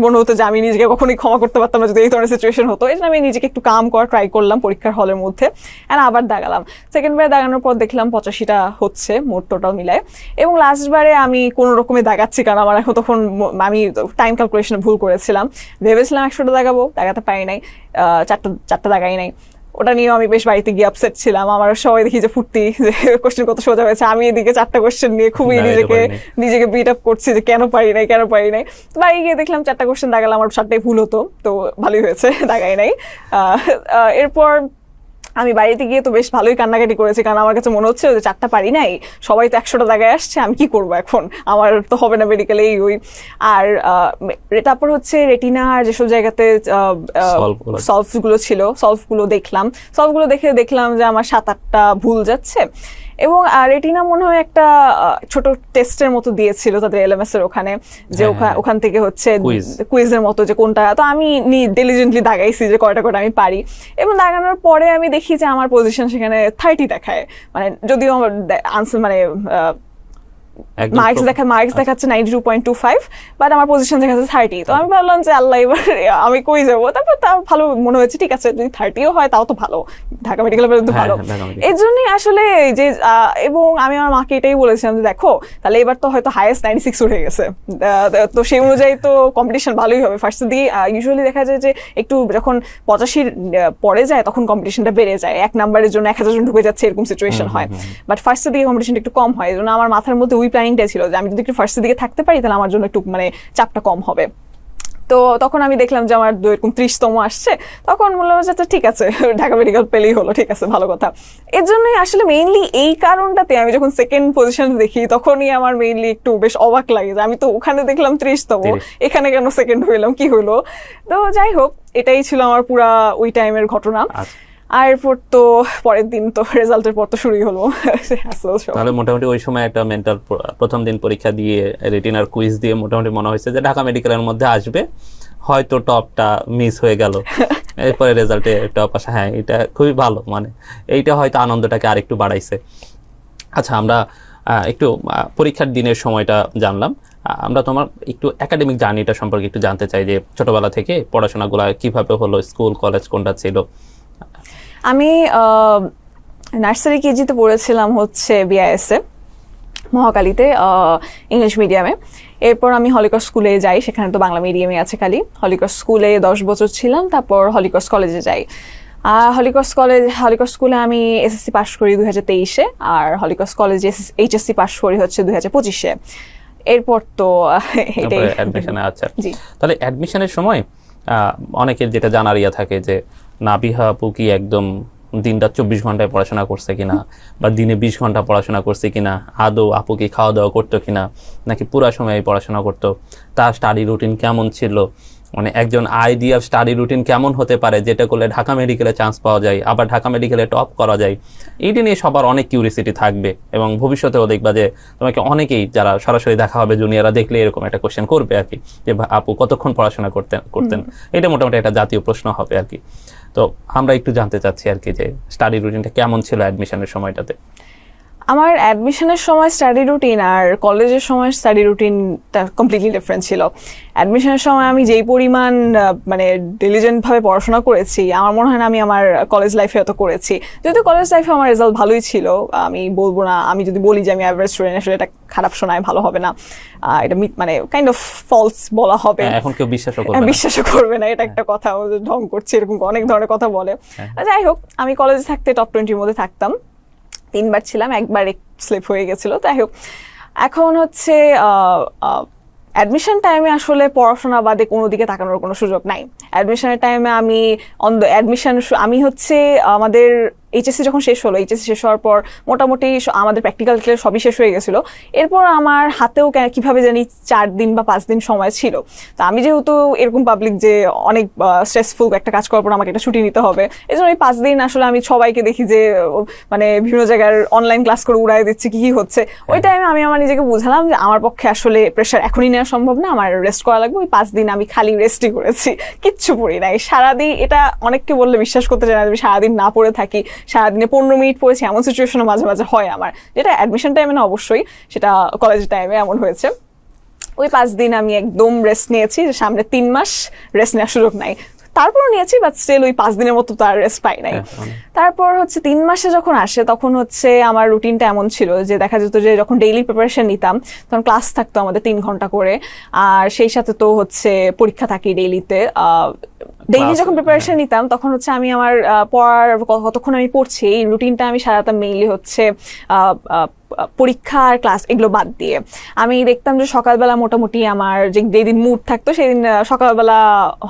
মনে হতো যে আমি নিজেকে কখনোই ক্ষমা করতে পারতাম না যদি এই ধরনের সিচুয়েশন হতো। এই জন্য আমি নিজেকে একটু কাম করা ট্রাই করলাম পরীক্ষার হলের মধ্যে। অ্যান্ড আবার দাগালাম। সেকেন্ডবারে দাগানোর পর দেখলাম 85টা হচ্ছে মোট টোটাল মিলায়। এবং লাস্টবারে আমি কোনো রকমে দাগাচ্ছি, কারণ আমার এখন তখন আমি টাইম ক্যালকুলেশনে ভুল করেছিলাম। ভেবেছিলাম 100টা দাগাবো, দাগাতে পারি নাই, 4টা দাগাই নাই। ওটা নিয়েও আমি বেশ বাড়িতে গিয়ে আপসেট ছিলাম। আমার সবাই দেখি যে ফুর্তি, যে কোয়েশ্চেন কত সোজা হয়েছে, আমি এদিকে 4টা কোয়েশ্চেন নিয়ে খুবই নিজেকে বিট আপ করছি যে কেন পারি নাই। বাড়ি গিয়ে দেখলাম 4টা কোয়েশ্চেন দাগালাম, আমার 7টাই ভুল হতো, তো ভালোই হয়েছে, দাগাই নাই। এরপর আমি বাড়িতে গিয়ে তো বেশ ভালোই কান্নাকাটি করেছি, কারণ আমার কাছে মনে হচ্ছে যে 4টা পারি নাই, সবাই তো 100টা জায়গায় আসছে, আমি কি করবো এখন, আমার তো হবে না মেডিকেলে। আর তারপর রেটিনা আর যেসব জায়গাতে সলভগুলো দেখলাম যে আমার 7-8টা ভুল যাচ্ছে। এবং রেটিনা মনে হয় একটা ছোট টেস্টের মতো দিয়েছিল তাদের এলএমএস এর ওখানে, যে ওখান থেকে কুইজের মতো যে কোনটা। তো আমি ডিলিজেন্টলি দাগাইছি যে কয়টা আমি পারি। এবং দাগানোর পরে আমি দেখি যে আমার পজিশন সেখানে 30 দেখায়, মানে যদিও আমার আনসার মানে মার্কস দেখাচ্ছে 92.25, বাট আমার পজিশন দেখাচ্ছে 30। তো আমি ভাবলাম যে আল্লাহ, এবার আমি কই যাবো। তারপর তা ভালো মনে হয়েছে, ঠিক আছে যদি 30ও হয় তাও তো ভালো, ঢাকা মেডিকেল পর্যন্ত ভালো। এর জন্যই আসলে যে এবং আমি আমার মাকে এটাই বলেছিলাম যে দেখো তাহলে এবার তো হয়তো হাইয়েস্ট 96 উঠে গেছে, তো সেই অনুযায়ী তো কম্পিটিশন ভালোই হবে। ফার্স্টের দিকে ইউজুয়ালি দেখা যায় যে একটু যখন 85 পরে যায় তখন কম্পিটিশনটা বেড়ে যায়, 1 নাম্বারের জন্য 1000 জন ঢুকে যাচ্ছে, এরকম সিচুয়েশন হয়। বাট ফার্স্টের দিকে কম্পিটিশনটা একটু কম হয়। এই জন্য আমার মাথার মধ্যে ওই প্ল্যানিংটা ছিল যে আমি যদি একটু ফার্স্টের দিকে থাকতে পারি তাহলে আমার জন্য একটু মানে চাপটা কম হবে। তো তখন আমি দেখলাম যে আমার এরকম 30তম আসছে, তখন বললাম যে ঠিক আছে, ঢাকা মেডিকেল পেলেই হলো, ঠিক আছে ভালো কথা। এর জন্যই আসলে মেইনলি এই কারণটাতে আমি যখন সেকেন্ড পজিশন দেখি তখনই আমার মেইনলি একটু বেশ অবাক লাগে যে আমি তো ওখানে দেখলাম 30তম, এখানে কেন সেকেন্ড হইলাম, কি হলো। তো যাই হোক, এটাই ছিল আমার পুরা ওই টাইমের ঘটনা। আর এরপর তো পরের দিন তো রেজাল্টের পর তো শুরুই হলো hassle সব। তাহলে মোটামুটি ওই সময় একটা মেন্টাল, প্রথম দিন পরীক্ষা দিয়ে রেটিনার কুইজ দিয়ে মোটামুটি মনে হয়েছে যে ঢাকা মেডিকেলের মধ্যে আসবে, হয়তো টপটা মিস হয়ে গেল, এরপরে রেজাল্টে টপ আসা, হ্যাঁ এটা খুবই ভালো, মানে এইটা হয়তো আনন্দটাকে আরেকটু বাড়াইছে। আচ্ছা, আমরা একটু পরীক্ষার দিনের সময়টা জানলাম, আমরা তোমার একটু একাডেমিক জার্নিটা সম্পর্কে একটু জানতে চাই, যে ছোটবেলা থেকে পড়াশোনাগুলো কিভাবে হলো, স্কুল কলেজ কোনটা ছিল? আমি নার্সারি কেজিতে পড়েছিলাম হচ্ছে বিআইএসএ মহাকালীতে, ইংলিশ মিডিয়ামে। এরপর আমি হলিক্রস স্কুলে যাই, সেখানে তো বাংলা মিডিয়ামে আছে খালি। হলিক্রস স্কুলে 10 বছর ছিলাম, তারপর হলিক্রস কলেজে যাই। হলিক্রস স্কুলে আমি এসএসসি পাশ করি 2023-এ, আর হলিক্রস কলেজে এইচএসসি পাশ করি হচ্ছে 2025-এ। এরপর তো এটাই অ্যাডমিশনে। আচ্ছা, জি। তাহলে অ্যাডমিশনের সময় অনেকের যেটা জানার ইয়া থাকে যে নাবিহা আপু কি একদম দিনটা 24 ঘন্টায় পড়াশোনা করছে কিনা, বা দিনে 20 ঘন্টা পড়াশোনা করছে কিনা, আদৌ আপু কি খাওয়া দাওয়া করতো কিনা, নাকি পুরা সময় পড়াশোনা করতো, তার স্টাডি রুটিন কেমন ছিল, মানে একজন আইডিয়াল স্টাডি রুটিন কেমন হতে পারে যেটা করলে ঢাকা মেডিকেলে চান্স পাওয়া যায়, আবার ঢাকা মেডিকেলে টপ করা যায়। এইটা নিয়ে সবার অনেক কিউরিয়াসিটি থাকবে, এবং ভবিষ্যতেও দেখবা যে তোমাকে অনেকেই যারা সরাসরি দেখা হবে জুনিয়ররা দেখলে এরকম একটা কোশ্চেন করবে আর কি, যে আপু কতক্ষণ পড়াশোনা করতেন। এটা মোটামুটি একটা জাতীয় প্রশ্ন হবে আর কি। তো আমরা একটু জানতে চাচ্ছি আর কি, যে স্টাডি রুটিনটা কেমন ছিল অ্যাডমিশনের সময়টাতে? আমার অ্যাডমিশনের সময় স্টাডি রুটিন আর কলেজের সময় স্টাডি রুটিনটা কমপ্লিটলি ডিফারেন্ট ছিল। অ্যাডমিশনের সময় আমি যেই পরিমাণ মানে ডিলিজেন্টভাবে পড়াশোনা করেছি, আমার মনে হয় না আমি আমার কলেজ লাইফে অত করেছি। যেহেতু কলেজ লাইফে আমার রেজাল্ট ভালোই ছিল, আমি বলবো না, আমি যদি বলি যে আমি অ্যাভারেজ স্টুডেন্ট, আসলে এটা খারাপ শোনায়, ভালো হবে না, এটা মানে কাইন্ড অফ ফলস বলা হবে। এখন কেউ বিশ্বাসও করবে না, এটা একটা কথা, ঢং করছে, এরকম অনেক ধরনের কথা বলে। যাই হোক, আমি কলেজে থাকতে টপ 20-র মধ্যে থাকতাম, 3 বার ছিলাম, একবার স্লিপ হয়ে গেছিল। তাই হোক, এখন হচ্ছে অ্যাডমিশন টাইমে আসলে পড়াশোনা বাদে কোনো দিকে তাকানোর কোনো সুযোগ নাই। অ্যাডমিশনের টাইমে আমি হচ্ছে আমাদের এইচএসসি যখন শেষ হলো, এইচএসসি শেষ হওয়ার পর মোটামুটি আমাদের প্র্যাকটিক্যাল ক্লাস সবই শেষ হয়ে গেছিলো। এরপর আমার হাতেও কিভাবে জানি 4 দিন বা 5 দিন সময় ছিল। তো আমি যেহেতু এরকম পাবলিক যে অনেক স্ট্রেসফুল একটা কাজ করার পর আমাকে একটা ছুটি নিতে হবে, এই জন্য এই 5 দিন আসলে আমি সবাইকে দেখি যে মানে বিভিন্ন জায়গার অনলাইন ক্লাস করে উড়াই দিচ্ছে, কি হচ্ছে। ওই টাইমে আমি আমার নিজেকে বুঝালাম যে আমার পক্ষে আসলে প্রেশার এখনই নেওয়া সম্ভব না, আমার রেস্ট করা লাগবে। ওই 5 দিন আমি খালি রেস্টই করেছি, কিচ্ছু পড়ি নাই সারাদিন। এটা অনেককে বললে বিশ্বাস করতে চাই না, আমি সারাদিন না পড়ে থাকি, সারাদিনে 15 মিনিট পড়েছি, এমন সিচুয়েশনও মাঝে মাঝে হয় আমার, যেটা অ্যাডমিশন টাইমে না অবশ্যই, সেটা কলেজ টাইমে এমন হয়েছে। ওই 5 দিন আমি একদম রেস্ট নিয়েছি, সামনে 3 মাস রেস্ট নেওয়ার সুযোগ নাই, তারপরও নিয়েছি, বাট স্টিল ওই 5 দিনের মতো তার রেস্ট পাই নাই। তারপর হচ্ছে 3 মাসে যখন আসে, তখন হচ্ছে আমার রুটিনটা এমন ছিল যে দেখা যেত যে যখন ডেইলি প্রিপারেশন নিতাম তখন ক্লাস থাকতো আমাদের 3 ঘন্টা করে, আর সেই সাথে তো হচ্ছে পরীক্ষা থাকে ডেইলিতে। ডেইলি যখন প্রিপারেশন নিতাম তখন হচ্ছে আমি আমার পড়ার কতক্ষণ আমি পড়ছি এই রুটিনটা আমি সারাতাম মেইনলি হচ্ছে পরীক্ষা আর ক্লাস এগুলো বাদ দিয়ে। আমি দেখতাম যে সকালবেলা মোটামুটি আমার যেদিন মুড থাকতো সেদিন সকালবেলা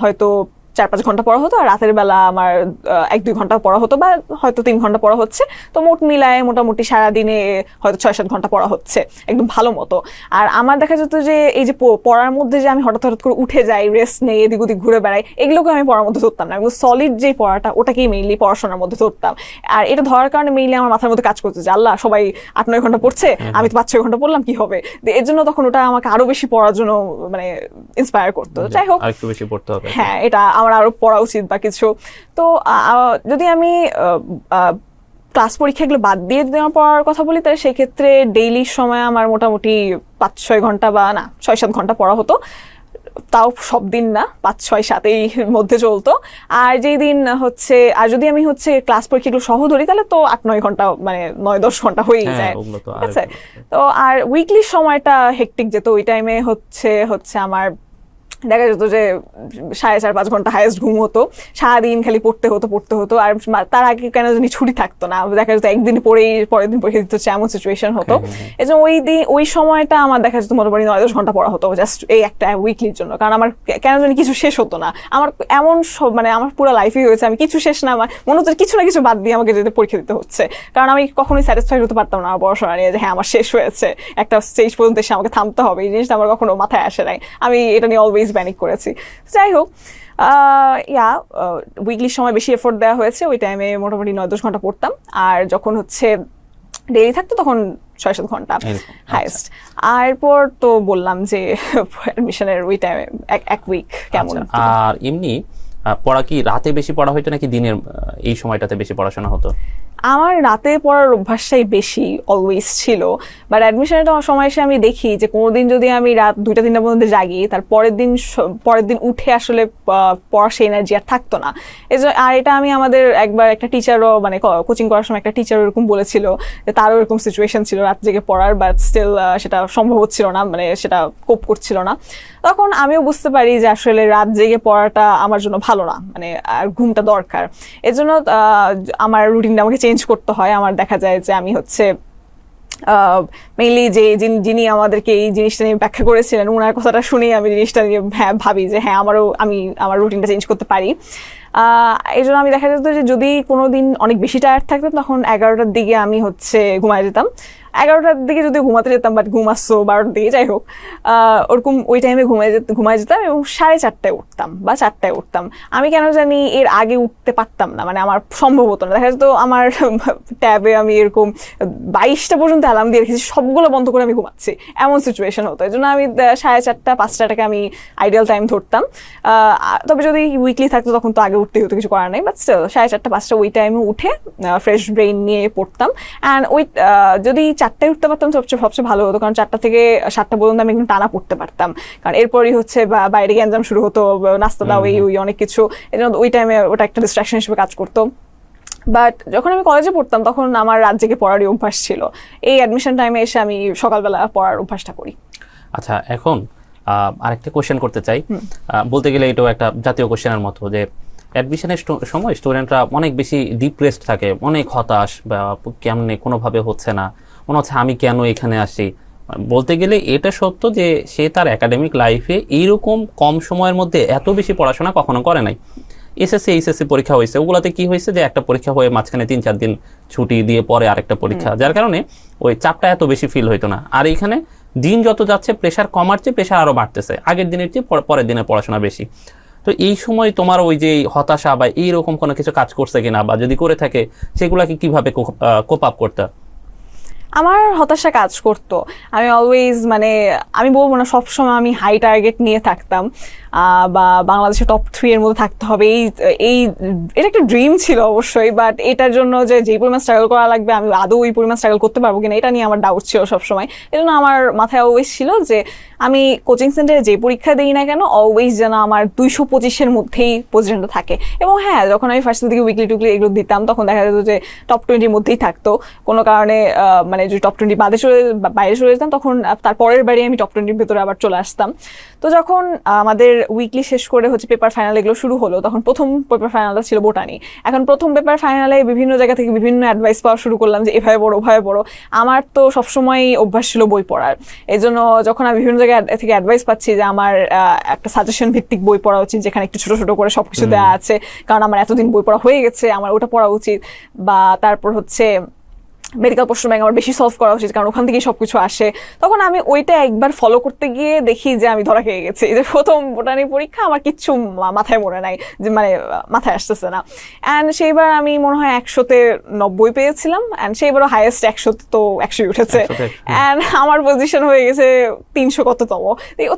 হয়তো 4-5 ঘন্টা পড়া হতো, আর রাতের বেলা আমার 1-2 ঘন্টা পড়া হতো, বা হয়তো 3 ঘন্টা পড়া হচ্ছে। তো মোট মিলায় মোটামুটি সারাদিনে হয়তো 6-7 ঘন্টা পড়া হচ্ছে একদম ভালো মতো। আর আমার দেখা যেত যে এই যে পড়ার মধ্যে যে আমি হঠাৎ করে উঠে যাই, রেস্ট নেই, এদিক ওদিক ঘুরে বেড়াই, এগুলোকে আমি পড়ার মধ্যে ধরতাম না। আমি সলিড যে পড়াটা ওটাকেই মেইনলি পড়াশোনার মধ্যে ধরতাম। আর এটা ধরার কারণে মেইনলি আমার মাথার মধ্যে কাজ করছে যে আল্লাহ, সবাই 8-9 ঘন্টা পড়ছে, আমি তো 5-6 ঘন্টা পড়লাম, কি হবে। এর জন্য তখন ওটা আমাকে আরো বেশি পড়ার জন্য মানে ইন্সপায়ার করতো। যাই হোক, আরেকটু বেশি পড়তে হবে, হ্যাঁ এটা আমার আরো পড়া উচিত বা কিছু। তো যদি আমি ক্লাস পরীক্ষাগুলো বাদ দিয়ে যদি আমার পড়ার কথা বলি, তাহলে সেক্ষেত্রে ডেইলি সময় আমার মোটামুটি 5-6 ঘন্টা বা না 6-7 ঘন্টা পড়া হতো। তাও সব দিন না, 5-6-7 এই মধ্যে চলতো। আর যেই দিন হচ্ছে, আর যদি আমি হচ্ছে ক্লাস পরীক্ষাগুলো সহ ধরি তাহলে তো 8-9 ঘন্টা, মানে 9-10 ঘন্টা হয়েই যায়, ঠিক আছে। তো আর উইকলি সময়টা হেক্টিক যেত। ওই টাইমে হচ্ছে আমার দেখা যেত যে 4.5-5 ঘন্টা হাইয়েস্ট ঘুম হতো, সারাদিন খালি পড়তে হতো। আর তার আগে কেন জানি ছুটি থাকতো না, দেখা যেত একদিন পরেই পরের দিন পরীক্ষা দিতে হচ্ছে, এমন সিচুয়েশন হতো। এই জন্য ওই সময়টা আমার দেখা যেত মোটামুটি 9-10 ঘন্টা পড়া হতো জাস্ট এই একটা উইকলির জন্য। কারণ আমার কেন জানি কিছু শেষ হতো না। আমার এমন সব মানে আমার পুরো লাইফেই হয়েছে, আমি কিছু শেষ না, আমার মনে হচ্ছে কিছু না কিছু বাদ দিয়ে আমাকে যেতে পরীক্ষা দিতে হচ্ছে। কারণ আমি কখনোই স্যাটিসফাইড হতে পারতাম না আমার পড়াশোনা নিয়ে, যে হ্যাঁ আমার শেষ হয়েছে, একটা স্টেজ পর্যন্ত এসে আমাকে থামতে হবে, এই জিনিসটা আমার কখনো মাথায় আসে নাই। আমি এটা নিয়ে অলওয়েজ প্যানিক করেছি। যাই হোক, উইকলির সময় বেশি এফোর্ট দেওয়া হয়েছে, ওই টাইমে মোটামুটি 9-10 ঘন্টা পড়তাম, আর যখন হচ্ছে ডেইলি থাকতো তখন 6-7 ঘন্টা হাইয়েস্ট। আর এরপর তো বললাম যে অ্যাডমিশনের ওই টাইমে এক উইক কেমন। আর এমনি পড়া কি রাতে বেশি পড়া হতো নাকি দিনের এই সময়টাতে বেশি পড়াশোনা হতো? আমার রাতে পড়ার অভ্যাসটাই বেশি অলওয়েজ ছিল, বাট অ্যাডমিশনের সময় এসে আমি দেখি যে কোনোদিন যদি আমি রাত 2টা-3টা পর্যন্ত জাগি, তার পরের দিন উঠে আসলে পড়ার সেই এনার্জি আর থাকতো না। আর এটা আমি আমাদের একবার একটা টিচারও, মানে কোচিং করার সময় একটা টিচার এরকম বলেছিল যে তারও এরকম সিচুয়েশন ছিল রাত জেগে পড়ার, বাট স্টিল সেটা সম্ভব হচ্ছিল না, মানে সেটা কোপ করছিল না। তখন আমিও বুঝতে পারি যে আসলে রাত জেগে পড়াটা আমার জন্য ভালো না, মানে আর ঘুমটা দরকার। এজন্য আমার রুটিনটা আমাকে চেঞ্জ করতে হয়। আমার দেখা যায় যে আমি হচ্ছে মেইনলি যিনি আমাদেরকে এই জিনিসটা নিয়ে ব্যাখ্যা করেছিলেন, ওনার কথাটা শুনেই আমি জিনিসটা নিয়ে ভাবি যে হ্যাঁ, আমি আমার রুটিনটা চেঞ্জ করতে পারি। এই জন্য আমি দেখা যেত যে যদি কোনো দিন অনেক বেশি টায়ার্ড থাকতাম তখন 11টার দিকে আমি হচ্ছে ঘুমায় যেতাম। 11টার দিকে যদি ঘুমাতে যেতাম, বাট ঘুম আসতো 12টার দিকে, যাই হোক ওরকম ওই টাইমে ঘুমায় যেতাম এবং 4:30টায় উঠতাম বা 4টায় উঠতাম। আমি কেন জানি এর আগে উঠতে পারতাম না, মানে আমার সম্ভব হতো না। দেখা যেত আমার ট্যাবে আমি এরকম 22টা পর্যন্ত অ্যালার্ম দিয়ে রেখেছি, সবগুলো বন্ধ করে আমি ঘুমাচ্ছি, এমন সিচুয়েশন হতো। এই জন্য আমি 4:30-5টাটাকে আমি আইডিয়াল টাইম ধরতাম। তবে যদি উইকলি থাকতো তখন তো আগে উঠতে হতো, কিছু করার নেই, বাট স্টিল 4:30-5টা ওই টাইমে উঠে ফ্রেশ ব্রেইন নিয়ে পড়তাম। অ্যান্ড ওই যদি 4টায় উঠতে পারতাম সবচেয়ে ভালো হতো, কারণ 4টা থেকে 7টা পর্যন্ত আমি একদম টানা পড়তে পারতাম। কারণ এরপরই হচ্ছে বাইরে গ্যাঞ্জাম শুরু হতো, নাস্তা দাও, ওই অনেক কিছু। এই জন্য ওই টাইমে ওটা একটা ডিস্ট্রাকশন হিসেবে কাজ করতো। বাট যখন আমি কলেজে পড়তাম তখন আমার রাত জেগে পড়ারই অভ্যাস ছিল। এই অ্যাডমিশন টাইমে এসে আমি সকালবেলা পড়ার অভ্যাসটা করি। আচ্ছা, এখন আরেকটা কোশ্চেন করতে চাই। বলতে গেলে এটাও একটা জাতীয় কোশ্চেনের মতো, যে অ্যাডমিশনের সময় স্টুডেন্টরা অনেক বেশি ডিপ্রেসড থাকে, অনেক হতাশ, বা কেমনে কোনোভাবে হচ্ছে না, মনে হচ্ছে আমি কেন এখানে আসি। বলতে গেলে এটা সত্য যে সে তার একাডেমিক লাইফে এইরকম কম সময়ের মধ্যে এত বেশি পড়াশোনা কখনো করে নাই। এইচএসসি পরীক্ষা হয়েছে, ওগুলাতে কি হয়েছে যে একটা পরীক্ষা হয়ে মাঝখানে 3-4 দিন ছুটি দিয়ে পরে আরেকটা পরীক্ষা, যার কারণে ওই চাপটা এত বেশি ফিল হইতো না। আর এইখানে দিন যত যাচ্ছে প্রেশার কমাচ্ছে, প্রেশার আরো বাড়তেছে, আগের দিনের চেয়ে পরের দিনের পড়াশোনা বেশি। তো এই সময় তোমার ওই যে হতাশা বা এইরকম কোনো কিছু কাজ করছে কিনা, বা যদি করে থাকে সেগুলাকে কিভাবে কোপ আপ করতে? আমার হতাশা কাজ করতো। আমি অলওয়েজ, মানে আমি বলবো না সবসময় আমি হাই টার্গেট নিয়ে থাকতাম, বা বাংলাদেশের টপ 3 এর মধ্যে থাকতে হবে, এটা একটা ড্রিম ছিল অবশ্যই। বাট এটার জন্য যে পরিমাণ স্ট্রাগল করা লাগবে, আমি আদৌ ওই পরিমাণ স্ট্রাগল করতে পারবো কিনা, এটা নিয়ে আমার ডাউট ছিল সবসময়। এই জন্য আমার মাথায় অলওয়েজ ছিল যে আমি কোচিং সেন্টারে যে পরীক্ষা দিই না কেন, অলওয়েজ যেন আমার 225-এর মধ্যেই পজিশনটা থাকে। এবং হ্যাঁ, যখন আমি ফার্স্টের দিকে উইকলি টুকলি এগুলো দিতাম তখন দেখা যেত যে টপ 20-র মধ্যেই থাকতো। কোনো কারণে মানে যদি টপ 20 বাইরে চলে যেতাম তখন তার পরের বারে আমি টপ 20-র ভেতরে আবার চলে আসতাম। তো যখন আমাদের উইকলি শেষ করে হচ্ছে পেপার ফাইনাল এগুলো শুরু হলো, তখন প্রথম পেপার ফাইনালটা ছিল বোটানি। এখন প্রথম পেপার ফাইনালে বিভিন্ন জায়গা থেকে বিভিন্ন অ্যাডভাইস পাওয়া শুরু করলাম যে এভাবে পড়ো, ওভাবে পড়ো। আমার তো সবসময় অভ্যাস ছিল বই পড়ার। এই জন্য যখন আমি বিভিন্ন জায়গায় থেকে অ্যাডভাইস পাচ্ছি যে আমার একটা সাজেশন ভিত্তিক বই পড়া উচিত, যেখানে একটু ছোট ছোট করে সবকিছু দেওয়া আছে, কারণ আমার এতদিন বই পড়া হয়ে গেছে, আমার ওটা পড়া উচিত। বা তারপর হচ্ছে মেডিকেল প্রশ্ন ব্যাংক আমার বেশি সলভ করা উচিত, কারণ ওখান থেকেই সবকিছু আসে। তখন আমি ওইটা একবার ফলো করতে গিয়ে দেখি যে আমি ধরা খেয়ে গেছি, যে প্রথম বোটানি পরীক্ষা আমার কিচ্ছু মাথায় মনে নাই, যে মানে মাথায় আসতেছে না। অ্যান্ড সেইবার আমি মনে হয় 100-তে 90 পেয়েছিলাম, অ্যান্ড সেইবারও হাইয়েস্ট 100-তে তো 100 উঠেছে। অ্যান্ড আমার পজিশন হয়ে গেছে 300 কততম।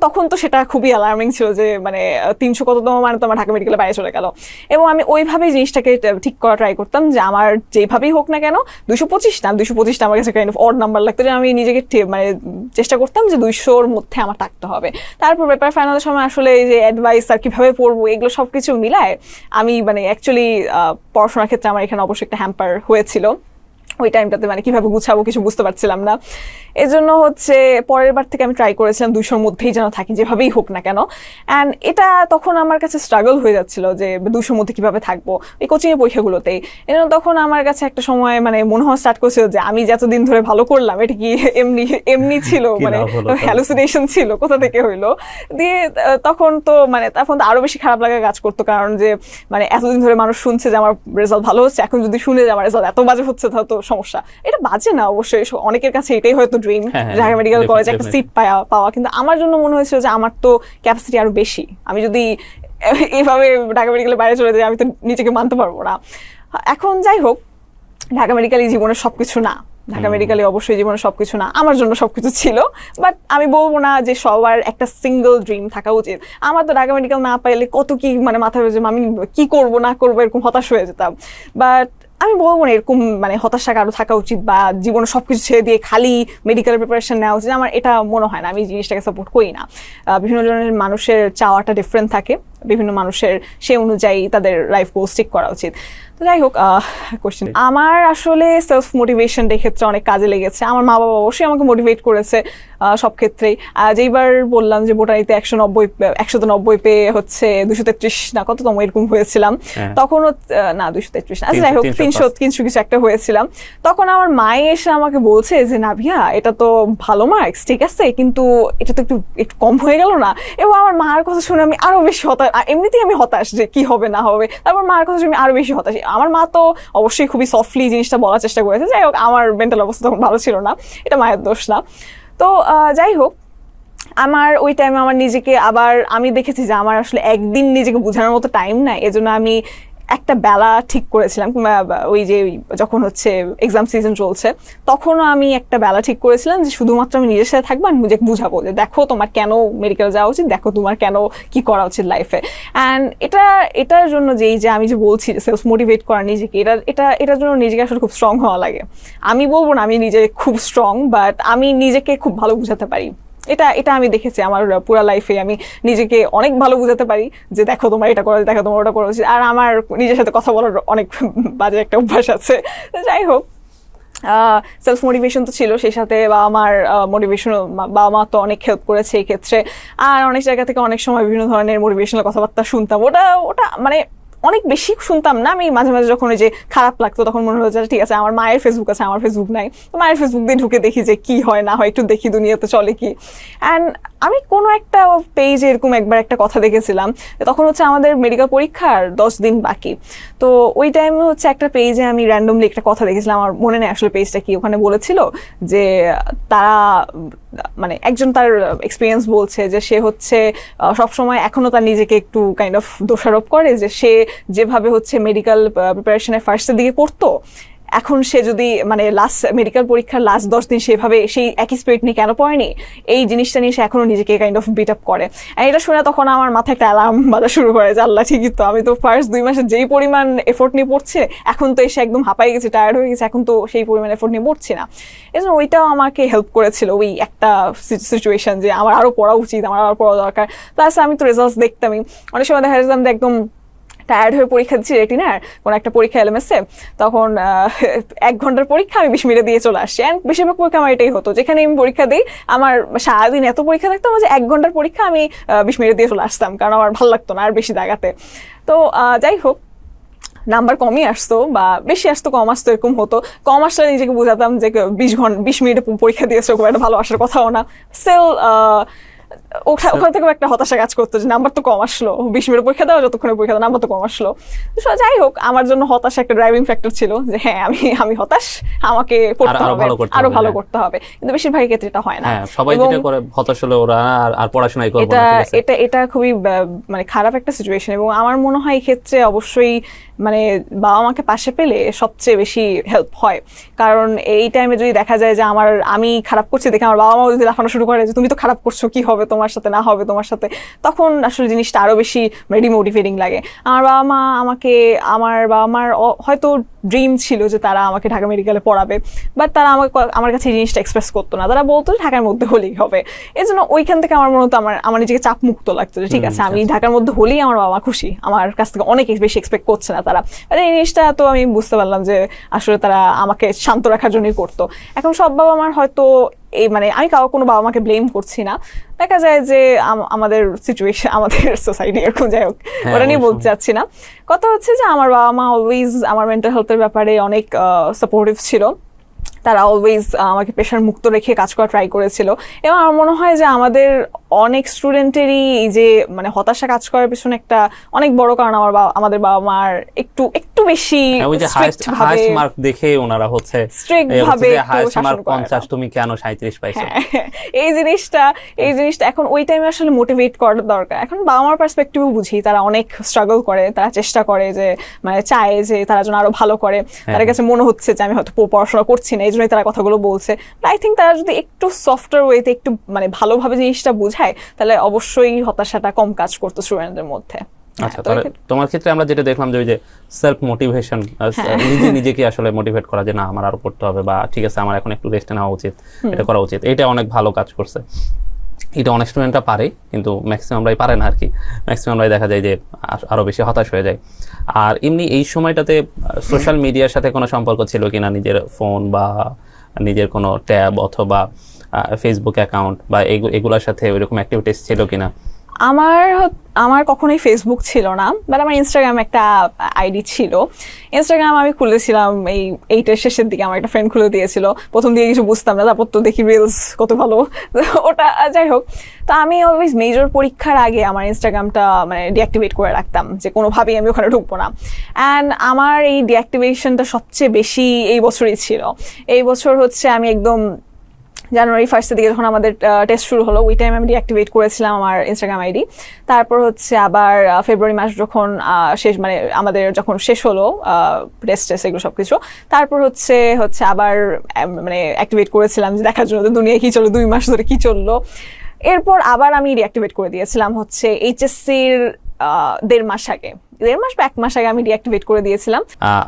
তখন তো সেটা খুবই অ্যালার্মিং ছিল যে মানে 300 কততম মানে তো আমার ঢাকা মেডিকেলে বাইরে চলে গেল। এবং আমি ওইভাবেই জিনিসটাকে ঠিক করা ট্রাই করতাম যে আমার যেভাবেই হোক না কেন 225টা আমার কাছে কাইন্ড অফ অড নাম্বার লাগতো, যে আমি নিজেকে মানে চেষ্টা করতাম যে 200-র মধ্যে আমার থাকতে হবে। তারপর পেপার ফাইনালের সময় আসলে এই যে অ্যাডভাইস আর কিভাবে পড়বো এগুলো সবকিছু মিলায় আমি মানে অ্যাকচুয়ালি পড়াশোনার ক্ষেত্রে আমার এখানে অবশ্যই একটা হ্যাম্পার হয়েছিল ওই টাইমটাতে, মানে কিভাবে গুছাবো কিছু বুঝতে পারছিলাম না। এই জন্য হচ্ছে পরের বার থেকে আমি ট্রাই করেছিলাম 200-র মধ্যেই যেন থাকি, যেভাবেই হোক না কেন। অ্যান্ড এটা তখন আমার কাছে স্ট্রাগল হয়ে যাচ্ছিল যে 200-র মধ্যে কিভাবে থাকবো এই কোচিংয়ের পরীক্ষাগুলোতেই। এই জন্য তখন আমার কাছে একটা সময় মানে মনে হওয়া স্টার্ট করছিল যে আমি যতদিন ধরে ভালো করলাম এটা কি এমনি ছিল, মানে হ্যালুসিনেশন ছিল, কোথা থেকে হইলো। দিয়ে তখন তো আরো বেশি খারাপ লাগা কাজ করতো, কারণ যে মানে এতদিন ধরে মানুষ শুনছে যে আমার রেজাল্ট ভালো হচ্ছে, এখন যদি শুনে যে আমার রেজাল্ট এত বাজে হচ্ছে তাহলে তো সমস্যা। এটা বাজে না অবশ্যই, অনেকের কাছে এটাই হয়তো ড্রিম, ঢাকা মেডিকেল কলেজে একটা সিট পাওয়া, কিন্তু আমার জন্য মনে হয়েছিল যে আমার তো ক্যাপাসিটি আরো বেশি, আমি যদি এইভাবে ঢাকা মেডিকেলের বাইরে চলে যাই আমি তো নিজেকে মানতে পারবো না। এখন যাই হোক, ঢাকা মেডিকেলই জীবনের সবকিছু না, ঢাকা মেডিকেলে অবশ্যই জীবনে সবকিছু না, আমার জন্য সবকিছু ছিল। বাট আমি বলবো না যে সবার একটা সিঙ্গেল ড্রিম থাকা উচিত। আমার তো ঢাকা মেডিকেল না পাইলে কত কি মানে মাথায় যে আমি কি করব না করবো এরকম হতাশ হয়ে যেতাম। বাট আমি বলবো না এরকম মানে হতাশা কারো থাকা উচিত বা জীবনে সবকিছু ছেড়ে দিয়ে খালি মেডিকেল প্রিপারেশন নেওয়া উচিত, আমার এটা মনে হয় না। আমি জিনিসটাকে সাপোর্ট করি না। বিভিন্ন ধরনের মানুষের চাওয়াটা ডিফারেন্ট থাকে, বিভিন্ন মানুষের সে অনুযায়ী তাদের লাইফ গোল স্টিক করা উচিত। তো যাই হোক, কোশ্চেন আমার আসলে সেলফ মোটিভেশন ক্ষেত্রে অনেক কাজে লেগেছে। আমার মা বাবা অবশ্যই আমাকে মোটিভেট করেছে সব ক্ষেত্রেই। যেইবার বললাম যে বোটানিতে 190 পেয়ে হচ্ছে 233 না কততম এরকম হয়েছিলাম, তখনও না 233 না, আচ্ছা যাই হোক 300 কিছু একটা হয়েছিলাম, তখন আমার মাই এসে আমাকে বলছে যে নাভিয়া এটা তো ভালো মার্কস ঠিক আছে, কিন্তু এটা তো একটু কম হয়ে গেল না। এবং আমার মার কথা শুনে আমি আরো বেশি হতাশ, এমনিতেই আমি হতাশ যে কি হবে না হবে, তারপর মার কথা শুনে আমি আরো বেশি হতাশ। আমার মা তো অবশ্যই খুবই সফটলি জিনিসটা বলার চেষ্টা করেছে, যাই হোক আমার মেন্টাল অবস্থা তখন ভালো ছিল না, এটা মায়ের দোষ না। তো যাই হোক, আমার ওই টাইমে আমার নিজেকে আবার আমি দেখেছি যে আমার আসলে একদিন নিজেকে বোঝানোর মতো টাইম নাই, এজন্য আমি একটা বেলা ঠিক করেছিলাম, ওই যে যখন হচ্ছে এক্সাম সিজন চলছে তখনও আমি একটা বেলা ঠিক করেছিলাম যে শুধুমাত্র আমি নিজের সাথে থাকবো আর নিজেকে বুঝাবো যে দেখো তোমার কেন মেডিকেল যাওয়া উচিত, দেখো তোমার কেন কি করা উচিত লাইফে। অ্যান্ড এটার জন্য যে আমি যে বলছি সেলফ মোটিভেট করা নিজেকে, এটার জন্য নিজেকে আসলে খুব স্ট্রং হওয়া লাগে। আমি বলবো না আমি নিজে খুব স্ট্রং, বাট আমি নিজেকে খুব ভালো বুঝাতে পারি। এটা আমি দেখেছি আমার পুরো লাইফে, আমি নিজেকে অনেক ভালো বুঝাতে পারি যে দেখো তোমার এটা করা, দেখো তোমার ওটা করা উচিত। আর আমার নিজের সাথে কথা বলার অনেক বাজে একটা অভ্যাস আছে। যাই হোক, সেলফ মোটিভেশন তো ছিল, সেই সাথে বাবা মার মোটিভেশন, বাবা মা তো অনেক হেল্প করেছে এই ক্ষেত্রে। আর অনেক জায়গা থেকে অনেক সময় বিভিন্ন ধরনের মোটিভেশনাল কথাবার্তা শুনতাম, ওটা মানে অনেক বেশি শুনতাম না। আমি মাঝে মাঝে যখন ওই যে খারাপ লাগতো তখন মনে হলো যে ঠিক আছে আমার মায়ের ফেসবুক আছে, আমার ফেসবুক নাই, তো মায়ের ফেসবুক দিয়ে ঢুকে দেখি যে কি হয় না হয়, একটু দেখি দুনিয়াতে চলে কি। অ্যান্ড আমি কোনো একটা পেজে এরকম একবার একটা কথা দেখেছিলাম, তখন হচ্ছে আমাদের মেডিকেল পরীক্ষার 10 দিন বাকি। তো ওই টাইমে হচ্ছে একটা পেজে আমি র্যান্ডমলি একটা কথা দেখেছিলাম, আমার মনে নেই আসলে পেজটা কি, ওখানে বলেছিল যে তারা মানে একজন তার এক্সপিরিয়েন্স বলছে যে সে হচ্ছে সবসময় এখনো তার নিজেকে একটু কাইন্ড অফ দোষারোপ করে যে সে যেভাবে হচ্ছে মেডিকেল প্রিপারেশনের ফার্স্টের দিকে পড়তো, এখন সে যদি মানে লাস্ট মেডিকেল পরীক্ষার লাস্ট 10 দিন সেভাবে সেই একই স্পিরিট নিয়ে কেন পড়েনি, এই জিনিসটা নিয়ে সে এখনো নিজেকে কাইন্ড অফ বিট আপ করে। আর এটা শুনে তখন আমার মাথায় একটা অ্যালার্ম বাজা শুরু করে যে আল্লাহ ঠিকই তো, আমি তো ফার্স্ট 2 মাসে যেই পরিমাণ এফোর্ট নিয়ে পড়ছে, এখন তো এসে একদম হাঁপাই গেছে, টায়ার্ড হয়ে গেছে, এখন তো সেই পরিমাণ এফোর্ট নিয়ে পড়ছি না। এই জন্য ওইটাও আমাকে হেল্প করেছিল, ওই একটা সিচুয়েশন যে আমার আরও পড়া উচিত, আমার আরও পড়া দরকার। প্লাস আমি তো রেজাল্টস দেখতামই, অনেক সময় দেখা যেতাম যে একদম টায়ার্ড হয়ে পরীক্ষা দিচ্ছি রেটিনার কোনো একটা পরীক্ষা এলএমএসে, তখন 1 ঘন্টার পরীক্ষা আমি 20 মিনিটে দিয়ে চলে আসছি। অ্যান্ড বেশিরভাগ পরীক্ষা আমার এটাই হতো, যেখানে আমি পরীক্ষা দিই আমার সারাদিন এত পরীক্ষা থাকতো যে 1 ঘন্টার পরীক্ষা আমি 20 মিনিটে দিয়ে চলে আসতাম, কারণ আমার ভালো লাগতো না আর বেশি দাগাতে। তো যাই হোক, নাম্বার কমই আসতো বা বেশি আসতো কম আসতো এরকম হতো। কম আসলে নিজেকে বোঝাতাম যে 20 মিনিটে পরীক্ষা দিয়েছে, খুব একটা ভালো আসার কথাও না। সেল ওখান থেকে একটা হতাশা কাজ করতো যে নাম্বার তো কম আসলো, 20 মিনিট পরীক্ষা দেওয়া যতক্ষণে পরীক্ষা দেওয়া নাম্বার তো কম আসলো। তো যাই হোক, আমার জন্য হতাশা একটা ড্রাইভিং ফ্যাক্টর ছিল যে হ্যাঁ আমি হতাশ, আমাকে পড়তে হবে, আরো ভালো করতে হবে। কিন্তু বেশিরভাগের ক্ষেত্রে এটা হয় না, সবাই যেটা করে হতাশ হলে ওরা আর পড়াশোনাই করবে না। এটা খুবই মানে খারাপ একটা সিচুয়েশন। এবং আমার মনে হয় এই ক্ষেত্রে অবশ্যই মানে বাবা মাকে পাশে পেলে সবচেয়ে বেশি হেল্প হয়। কারণ এই টাইমে যদি দেখা যায় যে আমি খারাপ করছি দেখে আমার বাবা মাও যদি লাফানো শুরু করে যে তুমি তো খারাপ করছো, কি হবে তোমার সাথে, না হবে তোমার সাথে, তখন আসলে জিনিসটা আরো বেশি ডিমোটিভেটিং লাগে। আমার বাবা মার হয়তো ড্রিম ছিল যে তারা আমাকে ঢাকা মেডিকেলে পড়াবে, বাট তারা আমার কাছে এই জিনিসটা এক্সপ্রেস করতো না, তারা বলতো ঢাকার মধ্যে হলেই হবে। এই জন্য ওইখান থেকে আমার মনে হতো আমার নিজেকে চাপ মুক্ত লাগতো যে ঠিক আছে আমি ঢাকার মধ্যে হলেই আমার বাবা মা খুশি, আমার কাছ থেকে অনেক বেশি এক্সপেক্ট করছে না তারা। এই জিনিসটা তো আমি বুঝতে পারলাম যে আসলে তারা আমাকে শান্ত রাখার জন্যই করতো। এখন সব বাবা মার হয়তো এই মানে আমি কোনো বাবা মাকে ব্লেম করছি না, দেখা যায় যে আমাদের সিচুয়েশন, আমাদের সোসাইটি এরকম, যাই হোক ওটা নিয়ে বলতে চাচ্ছি না। কথা হচ্ছে যে আমার বাবা মা অলওয়েজ আমার মেন্টাল হেলথের ব্যাপারে অনেক সাপোর্টিভ ছিল। তারা অলওয়েজ আমাকে প্রেশার মুক্ত রেখে কাজ করা ট্রাই করেছিল। এবং আমার মনে হয় যে আমাদের অনেক স্টুডেন্টেরই এই যে মানে হতাশা কাজ করার পিছনে একটা অনেক বড় কারণ আমাদের বাবা মার একটু বেশি ওই যে হাইস্ট মার্ক দেখে ওনারা হচ্ছে স্ট্রিক্ট ভাবে হাইস্ট মার্ক 50 তুমি কেন 37 পাইছো। এই জিনিসটা এখন ওই টাইমে আসলে মোটিভেট করার দরকার। এখন বাবা মার পার্সপেক্টিভও বুঝি, তারা অনেক স্ট্রাগল করে, তারা চেষ্টা করে যে মানে চায় যে তারা যেন আরো ভালো করে। তাদের কাছে মনে হচ্ছে যে আমি হয়তো পড়াশোনা করছি না, এই জন্যই তারা কথাগুলো বলছে। আই থিঙ্ক তারা যদি একটু সফটওয়্যার ওয়েতে একটু মানে ভালোভাবে জিনিসটা বুঝায়, তাহলে অবশ্যই হতাশাটা কম কাজ করতো স্টুডেন্টদের মধ্যে। আচ্ছা, তাহলে তোমার ক্ষেত্রে আমরা যেটা দেখলাম যে ওই যে সেলফ মোটিভেশন, নিজেকে আসলে মোটিভেট করা যে না আমার আরো পড়তে হবে, বা ঠিক আছে আমার এখন একটু রেস্ট নেওয়া উচিত, এটা করা উচিত, এটা অনেক ভালো কাজ করছে। এটা অনেক স্টুডেন্টরা পারে, কিন্তু ম্যাক্সিমামরাই পারে না আর কি। ম্যাক্সিমামরাই দেখা যায় যে আরো বেশি হতাশ হয়ে যায়। আর এমনি এই সময়টাতে সোশ্যাল মিডিয়ার সাথে কোনো সম্পর্ক ছিল কিনা, নিজের ফোন বা নিজের কোনো ট্যাব অথবা ফেসবুক অ্যাকাউন্ট বা এগুলোর সাথে ওইরকম অ্যাক্টিভিটিস ছিল কিনা? আমার কখনোই ফেসবুক ছিল না, বাট আমার ইনস্টাগ্রাম একটা আইডি ছিল। ইনস্টাগ্রাম আমি খুলেছিলাম এই 8-এর শেষের দিকে, আমার একটা ফ্রেন্ড খুলে দিয়েছিল। প্রথম দিকে কিছু বুঝতাম না, তারপর তো দেখি রিলস কত ভালো ওটা। যাই হোক, তো আমি অলওয়েজ মেজর পরীক্ষার আগে আমার ইনস্টাগ্রামটা মানে ডিঅ্যাক্টিভেট করে রাখতাম, যে কোনোভাবেই আমি ওখানে ঢুকবো না। অ্যান্ড আমার এই ডিঅ্যাক্টিভেশনটা সবচেয়ে বেশি এই বছরই ছিল। এই বছর হচ্ছে আমি একদম জানুয়ারি 1 দিকে যখন আমাদের টেস্ট শুরু হলো, ওই টাইম আমি ডিঅ্যাক্টিভেট করেছিলাম আমার ইনস্টাগ্রাম আইডি। তারপর হচ্ছে আবার ফেব্রুয়ারি মাস যখন শেষ মানে আমাদের যখন শেষ হলো টেস্ট এগুলো সব কিছু, তারপর হচ্ছে আবার মানে অ্যাক্টিভেট করেছিলাম যে দেখার জন্য দুনিয়া কি চলো, 2 মাস ধরে কি চললো। এরপর আবার আমি ডিঅ্যাক্টিভেট করে দিয়েছিলাম হচ্ছে এইচএসসির 1.5 মাস আগে, 1.5 মাস বা 1 মাস আগে আমি ডিঅ্যাক্টিভেট করে দিয়েছিলাম।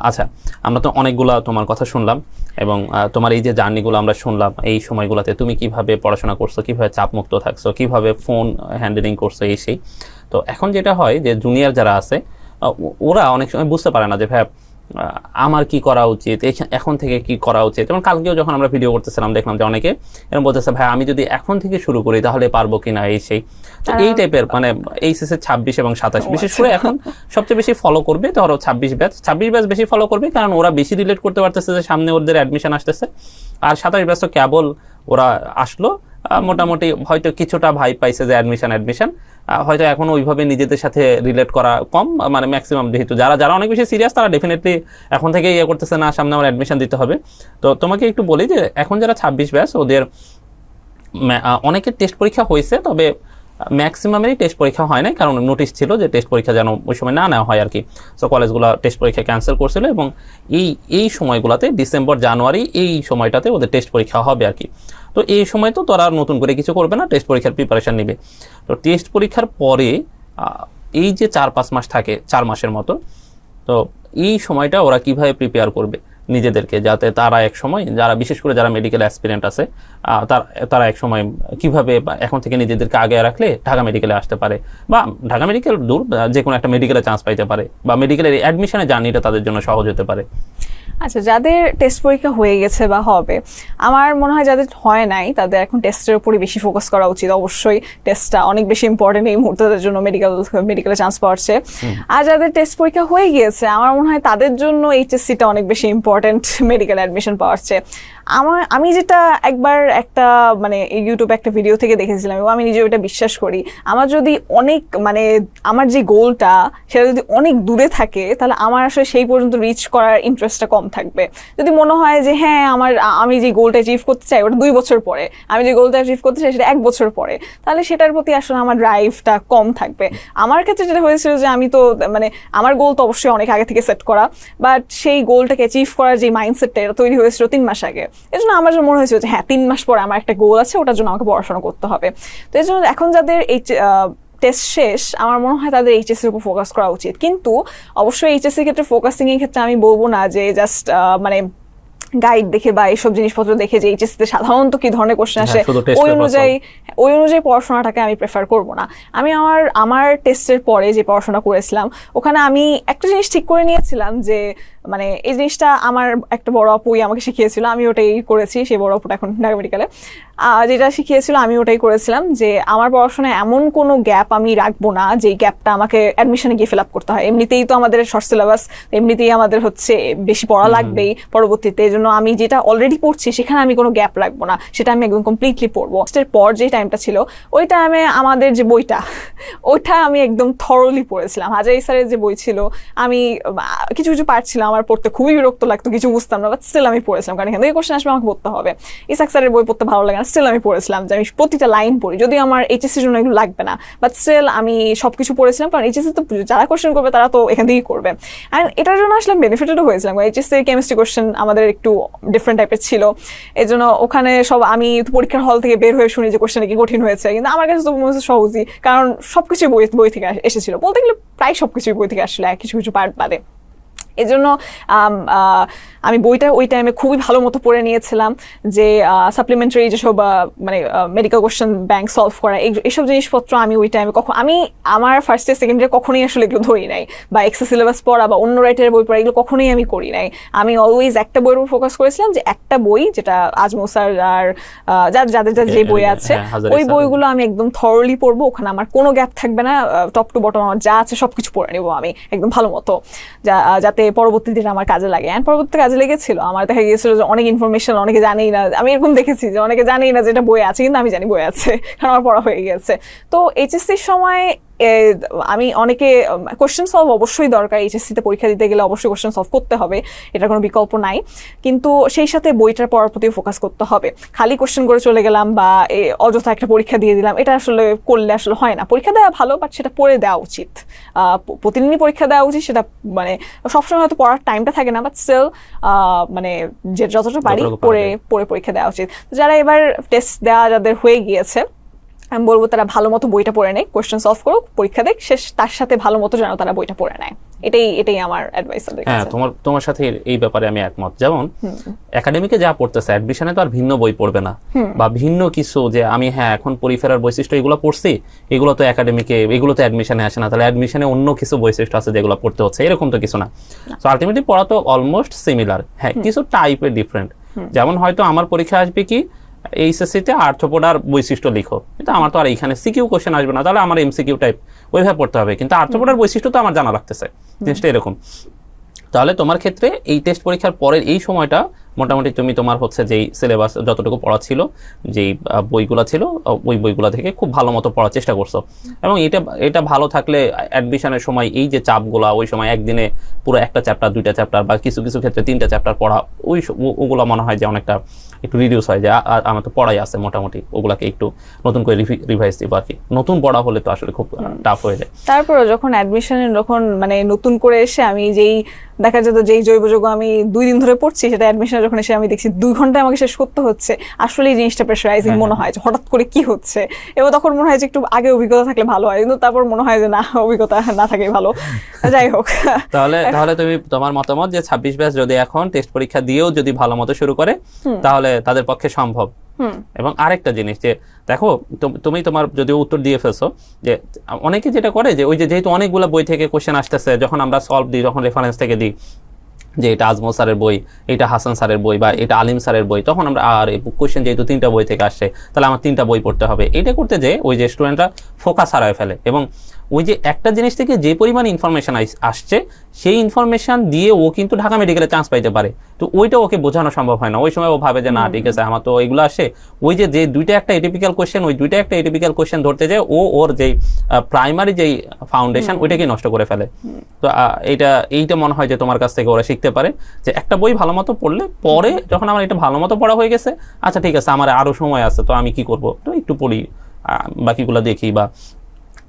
আচ্ছা, আমরা তো অনেকগুলা তোমার কথা শুনলাম, এবং তোমার এই যে জার্নিগুলো আমরা শুনলাম, এই সময়গুলোতে তুমি কিভাবে পড়াশোনা করছো, কিভাবে চাপমুক্ত থাকছো, কিভাবে ফোন হ্যান্ডেলিং করছো, এই সেই। তো এখন যেটা হয় যে জুনিয়র যারা আছে ওরা অনেক সময় বুঝতে পারে না যে ভাই আমার কি করা উচিত, এখন থেকে কি করা উচিত। যেমন কালকেও যখন আমরা ভিডিও করতেছিলাম দেখলাম যে অনেকে এরকম বলতেছে ভাই আমি যদি এখন থেকে শুরু করি তাহলে পারবো কিনা, এই সেই। তো এই টাইপের মানে এইচএসসি 26 এবং 27 বিশেষ করে এখন সবচেয়ে বেশি ফলো করবে ধরো 26 ব্যাচ বেশি ফলো করবে, কারণ ওরা বেশি রিলেট করতে পারতেছে যে সামনে ওদের অ্যাডমিশন আসতেছে। আর 27 ব্যাচ তো কেবল ওরা আসলো, মোটামুটি হয়তো কিছুটা ভাই পাইছে যে অ্যাডমিশন, হয়তো এখন ওইভাবে নিজেদের সাথে রিলেট করা কম, মানে ম্যাক্সিমাম যেহেতু যারা অনেক বেশি সিরিয়াস তারা ডেফিনেটলি এখন থেকে ইয়ে করতেছে না সামনে আমার অ্যাডমিশন দিতে হবে। তো তোমাকে একটু বলি যে এখন যারা 26 ব্যাচ ওদের অনেকের টেস্ট পরীক্ষা হয়েছে, তবে ম্যাক্সিমামেরই টেস্ট পরীক্ষা হয় নাই, কারণ নোটিশ ছিল যে টেস্ট পরীক্ষা যেন ওই সময় না নেওয়া হয় আর কি। সো কলেজগুলো টেস্ট পরীক্ষা ক্যান্সেল করছিল, এবং এই সময়গুলোতে ডিসেম্বর জানুয়ারি এই সময়টাতে ওদের টেস্ট পরীক্ষা হবে আর কি। তো এই সময় তো তোরা নতুন করে কিছু করবে না, টেস্ট পরীক্ষার প্রিপারেশন নেবে। তো টেস্ট পরীক্ষার পরে এই যে 4-5 মাস থাকে, 4 মাসের মতো, তো এই সময়টা ওরা কিভাবে প্রিপেয়ার করবে নিজেদেরকে, যাতে তারা এক সময় যারা বিশেষ করে যারা মেডিকেল অ্যাসপিরেন্ট আছে তারা এক সময় কিভাবে এখন থেকে নিজেদেরকে আগে রাখলে ঢাকা মেডিকেলে আসতে পারে, বা ঢাকা মেডিকেল দূর যে কোনো একটা মেডিকেলে চান্স পাইতে পারে, বা মেডিকেলের অ্যাডমিশনের জার্নিটা তাদের জন্য সহজ হতে পারে। আচ্ছা, যাদের টেস্ট পরীক্ষা হয়ে গেছে বা হবে, আমার মনে হয় যাদের হয় নাই তাদের এখন টেস্টের উপরই বেশি ফোকাস করা উচিত। অবশ্যই টেস্টটা অনেক বেশি ইম্পর্টেন্ট এই মুহূর্তে তাদের জন্য, মেডিকেলে চান্স পাওয়াচ্ছে। আর যাদের টেস্ট পরীক্ষা হয়ে গিয়েছে, আমার মনে হয় তাদের জন্য এইচএসসিটা অনেক বেশি ইম্পর্টেন্ট মেডিকেল অ্যাডমিশন পাওয়াচ্ছে। আমি যেটা একবার একটা মানে ইউটিউবে একটা ভিডিও থেকে দেখেছিলাম, এবং আমি নিজে ওটা বিশ্বাস করি, আমার যদি অনেক মানে আমার যে গোলটা সেটা যদি অনেক দূরে থাকে, তাহলে আমার আসলে সেই পর্যন্ত রিচ করার ইন্টারেস্টটা কম থাকবে। যদি মনে হয় যে হ্যাঁ আমি যে গোলটা অ্যাচিভ করতে চাই ওটা 2 বছর পরে, আমি যে গোলটা অ্যাচিভ করতে চাই সেটা 1 বছর পরে, তাহলে সেটার প্রতি আসলে আমার ড্রাইভটা কম থাকবে। আমার ক্ষেত্রে যেটা হয়েছিল যে আমি তো মানে আমার গোল তো অবশ্যই অনেক আগে থেকে সেট করা, বাট সেই গোলটাকে অ্যাচিভ করার যে মাইন্ডসেটটা এটা তৈরি হয়েছিল 3 মাস আগে। এই জন্য আমার মনে হয়েছিল যে হ্যাঁ 3 মাস পরে আমার একটা গোল আছে, ওটার জন্য আমাকে পড়াশোনা করতে হবে। তো এই জন্য এখন যাদের এই টেস্ট শেষ, আমার মনে হয় তাদের এইচএসসির উপর ফোকাস করা উচিত। কিন্তু অবশ্যই এইচএসসির ক্ষেত্রে ফোকাসিং এর ক্ষেত্রে আমি বলবো না যে জাস্ট মানে গাইড দেখে বা এইসব জিনিসপত্র দেখে যে এইচএসসিতে সাধারণত কি ধরনের কোশ্চেন আসে ওই অনুযায়ী পড়াশোনাটাকে আমি প্রেফার করব না। আমি আমার টেস্টের পরে যে পড়াশোনা করেছিলাম ওখানে আমি একটা জিনিস ঠিক করে নিয়েছিলাম যে মানে এই জিনিসটা আমার একটা বড় আপুই আমাকে শিখিয়েছিল, আমি ওটাই করেছি। সেই বড় আপুটা এখন ঢাকা মেডিকেলে, যেটা শিখিয়েছিল আমি ওটাই করেছিলাম, যে আমার পড়াশোনায় এমন কোনো গ্যাপ আমি রাখবো না যেই গ্যাপটা আমাকে অ্যাডমিশনে গিয়ে ফিল আপ করতে হয়। এমনিতেই তো আমাদের শর্ট সিলেবাস, এমনিতেই আমাদের হচ্ছে বেশি পড়া লাগবেই পরবর্তীতে, এই জন্য আমি যেটা অলরেডি পড়ছি সেখানে আমি কোনো গ্যাপ রাখবো না, সেটা আমি একদম কমপ্লিটলি পড়বো। এর পর যে টাইমটা ছিল ওই টাইমে আমাদের যে বইটা ওইটা আমি একদম থরলি পড়েছিলাম। হাজারি স্যারের যে বই ছিল আমি কিছু কিছু পার্ট ছিল আমার পড়তে খুবই বিরক্ত লাগতো, কিছু বুঝতাম না, বাট স্টিল আমি পড়েছিলাম, কারণ এখান থেকে কোশ্চেন আসবে আমাকে পড়তে হবে। ইসাক স্যারের বই পড়তে ভালো লাগে না, স্টিল আমি পড়েছিলাম, যে আমি প্রতিটা লাইন পড়ি, যদিও আমার এইচএসসির জন্য এগুলো লাগবে না, বাট স্টিল আমি সবকিছু পড়েছিলাম, কারণ এইচএসসি তো যারা কোশ্চেন করবে তারা তো এখান থেকেই করবে। অ্যান্ড এটার জন্য আসলে বেনিফিটেডও হয়েছিলাম, এইচএসসির কেমিস্ট্রি কোশ্চেন আমাদের একটু ডিফারেন্ট টাইপের ছিল, এই জন্য ওখানে সব আমি পরীক্ষার হল থেকে বের হয়ে শুনি যে কোশ্চেন কি কঠিন হয়েছে, কিন্তু আমার কাছে তো মনে হচ্ছে সহজই, কারণ সবকিছু বই থেকে এসেছিল, বলতে গেলে প্রায় সবকিছুই বই থেকে আসলে কিছু কিছু পার্ট বাদে। এই জন্য আমি বইটা ওই টাইমে খুবই ভালো মতো পড়ে নিয়েছিলাম, যে সাপ্লিমেন্টারি যেসব মানে মেডিকেল কোশ্চেন ব্যাংক সলভ করা এইসব জিনিসপত্র আমি ওই টাইমে আমি আমার ফার্স্ট ইয়ার সেকেন্ড ইয়ার কখনোই আসলে এগুলো ধরি নাই, বা এক্সেস সিলেবাস পড়া বা অন্য রাইটারের বই পড়া এগুলো কখনোই আমি করি নাই। আমি অলওয়েজ একটা বইয়ের উপর ফোকাস করেছিলাম, যে একটা বই যেটা আজমল স্যার আর যাদের যে বই আছে ওই বইগুলো আমি একদম থরলি পড়বো, ওখানে আমার কোনো গ্যাপ থাকবে না, টপ টু বটম আমার যা আছে সবকিছু পড়ে নেবো আমি একদম ভালো মতো, যাতে পরবর্তীতে আমার কাজে লাগে। অ্যান্ড পরবর্তীতে কাজে লেগেছিল। আমার দেখা গিয়েছিল যে অনেক ইনফরমেশন অনেকে জানেই না, আমি এরকম দেখেছি যে অনেকে জানেই না যে এটা বই আছে, কিন্তু আমি জানি বই আছে, কারণ আমার পড়া হয়ে গেছে। তো এইচএসসির সময় আমি অনেকে কোশ্চেন সলভ অবশ্যই দরকার, এইচএসসিতে পরীক্ষা দিতে গেলে অবশ্যই কোশ্চেন সলভ করতে হবে, এটার কোনো বিকল্প নাই, কিন্তু সেই সাথে বইটার পড়ার প্রতিও ফোকাস করতে হবে। খালি কোশ্চেন করে চলে গেলাম বা অযথা একটা পরীক্ষা দিয়ে দিলাম, এটা আসলে করলে আসলে হয় না। পরীক্ষা দেওয়া ভালো, বাট সেটা পড়ে দেওয়া উচিত, প্রতিদিনই পরীক্ষা দেওয়া উচিত, সেটা মানে সবসময় হয়তো পড়ার টাইমটা থাকে না, বাট স্টিল মানে যে যতটা পারি পড়ে পরীক্ষা দেওয়া উচিত। যারা এবার টেস্ট দেওয়া যাদের হয়ে গিয়েছে, আমি বলবো তারা ভালো মতো বইটা পড়ে নেয়, কোশ্চেন সলভ করুক, পরীক্ষা দেখ, শেষ তার সাথে ভালো মতো যেন তারা বইটা পড়ে নেয়, এটাই আমার অ্যাডভাইস। হ্যাঁ, তোমার সাথে এই ব্যাপারে আমি একমত। যেমন একাডেমিকে যা পড়তেছে, অ্যাডমিশনে তো আর ভিন্ন বই পড়বে না, বা ভিন্ন কিছু যে আমি এখন পরিফেরার বৈশিষ্ট্য এগুলো পড়ছি, এগুলো তো একাডেমিকে, এগুলো তো অ্যাডমিশনে আসে না, তাহলে অ্যাডমিশনে অন্য কিছু বৈশিষ্ট্য আছে যেগুলো পড়তে হচ্ছে, এরকম তো কিছু না। সো আলটিমেটলি পড়া তো অলমোস্ট সিমিলার, হ্যাঁ কিছু টাইপের ডিফারেন্ট। যেমন হয়তো আমার পরীক্ষা আসবে কি এইচএসসিতে আর্থ্রোপোডার বৈশিষ্ট্য লিখো, কিন্তু আমার তো আর এইখানে সিকিউ কোশ্চেন আসবে না, তাহলে আমার এমসিকিউ টাইপ ওইভাবে পড়তে হবে, কিন্তু আর্থ্রোপোডার বৈশিষ্ট্য তো আমার জানা লাগতেছে, জিনিসটা এরকম। তাহলে তোমার ক্ষেত্রে এই টেস্ট পরীক্ষার পরের এই সময়টা মোটামুটি তুমি তোমার হচ্ছে যেই সিলেবাস যতটুকু পড়া ছিল, যেই বইগুলো ছিল ওই বইগুলো থেকে খুব ভালো মতো পড়ার চেষ্টা করছো, এবং এটা ভালো থাকলে অ্যাডমিশনের সময় এই যে চাপগুলা, ওই সময় একদিনে পুরো একটা চ্যাপ্টার, দুইটা চ্যাপ্টার, বা কিছু কিছু ক্ষেত্রে তিনটা চ্যাপ্টার পড়া, ওগুলো মনে হয় যে অনেকটা একটু রিডিউস হয়, যে আমার তো পড়াই আছে মোটামুটি, ওগুলাকে একটু নতুন করে রিভাইজ দিব আর কি। নতুন পড়া হলে তো আসলে খুব টাফ হয়ে যায়। তারপরে যখন অ্যাডমিশনে যখন মানে নতুন করে এসে আমি যেই দেখা যেত যেই জৈব যৌগ আমি 2 দিন ধরে পড়ছি, সেটা অ্যাডমিশনে যখন এসে আমি দেখছি 2 ঘন্টায় আমাকে শেষ করতে হচ্ছে, আসলে এই জিনিসটা প্রেশারাইজিং মনে হয়, যে হঠাৎ করে কি হচ্ছে, এবং তখন মনে হয় যে একটু আগে অভিজ্ঞতা থাকলে ভালো হয়, কিন্তু তারপর মনে হয় যে না, অভিজ্ঞতা না থাকেই ভালো। যাই হোক, তাহলে তুমি তোমার মতামত যে 26 ব্যাচ যদি এখন টেস্ট পরীক্ষা দিয়েও যদি ভালো মতো শুরু করে, তাহলে তাদের পক্ষে সম্ভব। এবং আরেকটা জিনিস যে দেখো, তুমি তোমার যদিও উত্তর দিয়ে ফেলছো, যে অনেকে যেটা করে যে ওই যে যেহেতু অনেকগুলো বই থেকে কোশ্চেন আসতেছে, যখন আমরা সলভ দিই, যখন রেফারেন্স থেকে দিই যে এটা আজমল স্যারের বই, এটা হাসান স্যারের বই, বা এটা আলিম স্যারের বই, তখন আমরা আর এই কোশ্চেন যেহেতু 3টা বই থেকে আসছে, তাহলে আমার 3টা বই পড়তে হবে, এটা করতে যে ওই যে স্টুডেন্টরা ফোকাস হারায় ফেলে, এবং ওই যে একটা জিনিস থেকে যে পরিমাণ ইনফরমেশন আসছে, সেই ইনফরমেশন দিয়ে ও কিন্তু ঢাকা মেডিকেলে চান্স পাইতে পারে, তো ওইটা ওকে বোঝানো সম্ভব হয় না। ওই সময় ও ভাবে যে না ঠিক আছে, আমার তো এগুলো আসে, ওই যে 2টা একটা এটিপিক্যাল কোশ্চেন, ওই 2টা একটা এটিপিক্যাল কোশ্চেন ধরতে যায়, ওর যেই প্রাইমারি যেই ফাউন্ডেশন ওইটাকে নষ্ট করে ফেলে। তো এইটা মনে হয় যে তোমার কাছ থেকে ওরা শিখতে পারে, যে একটা বই ভালো মতো পড়লে পরে যখন আমার এটা ভালো মতো পড়া হয়ে গেছে, আচ্ছা ঠিক আছে আমার আরো সময় আছে, তো আমি কি করব, তো একটু পড়ি, বাকিগুলো দেখি, বা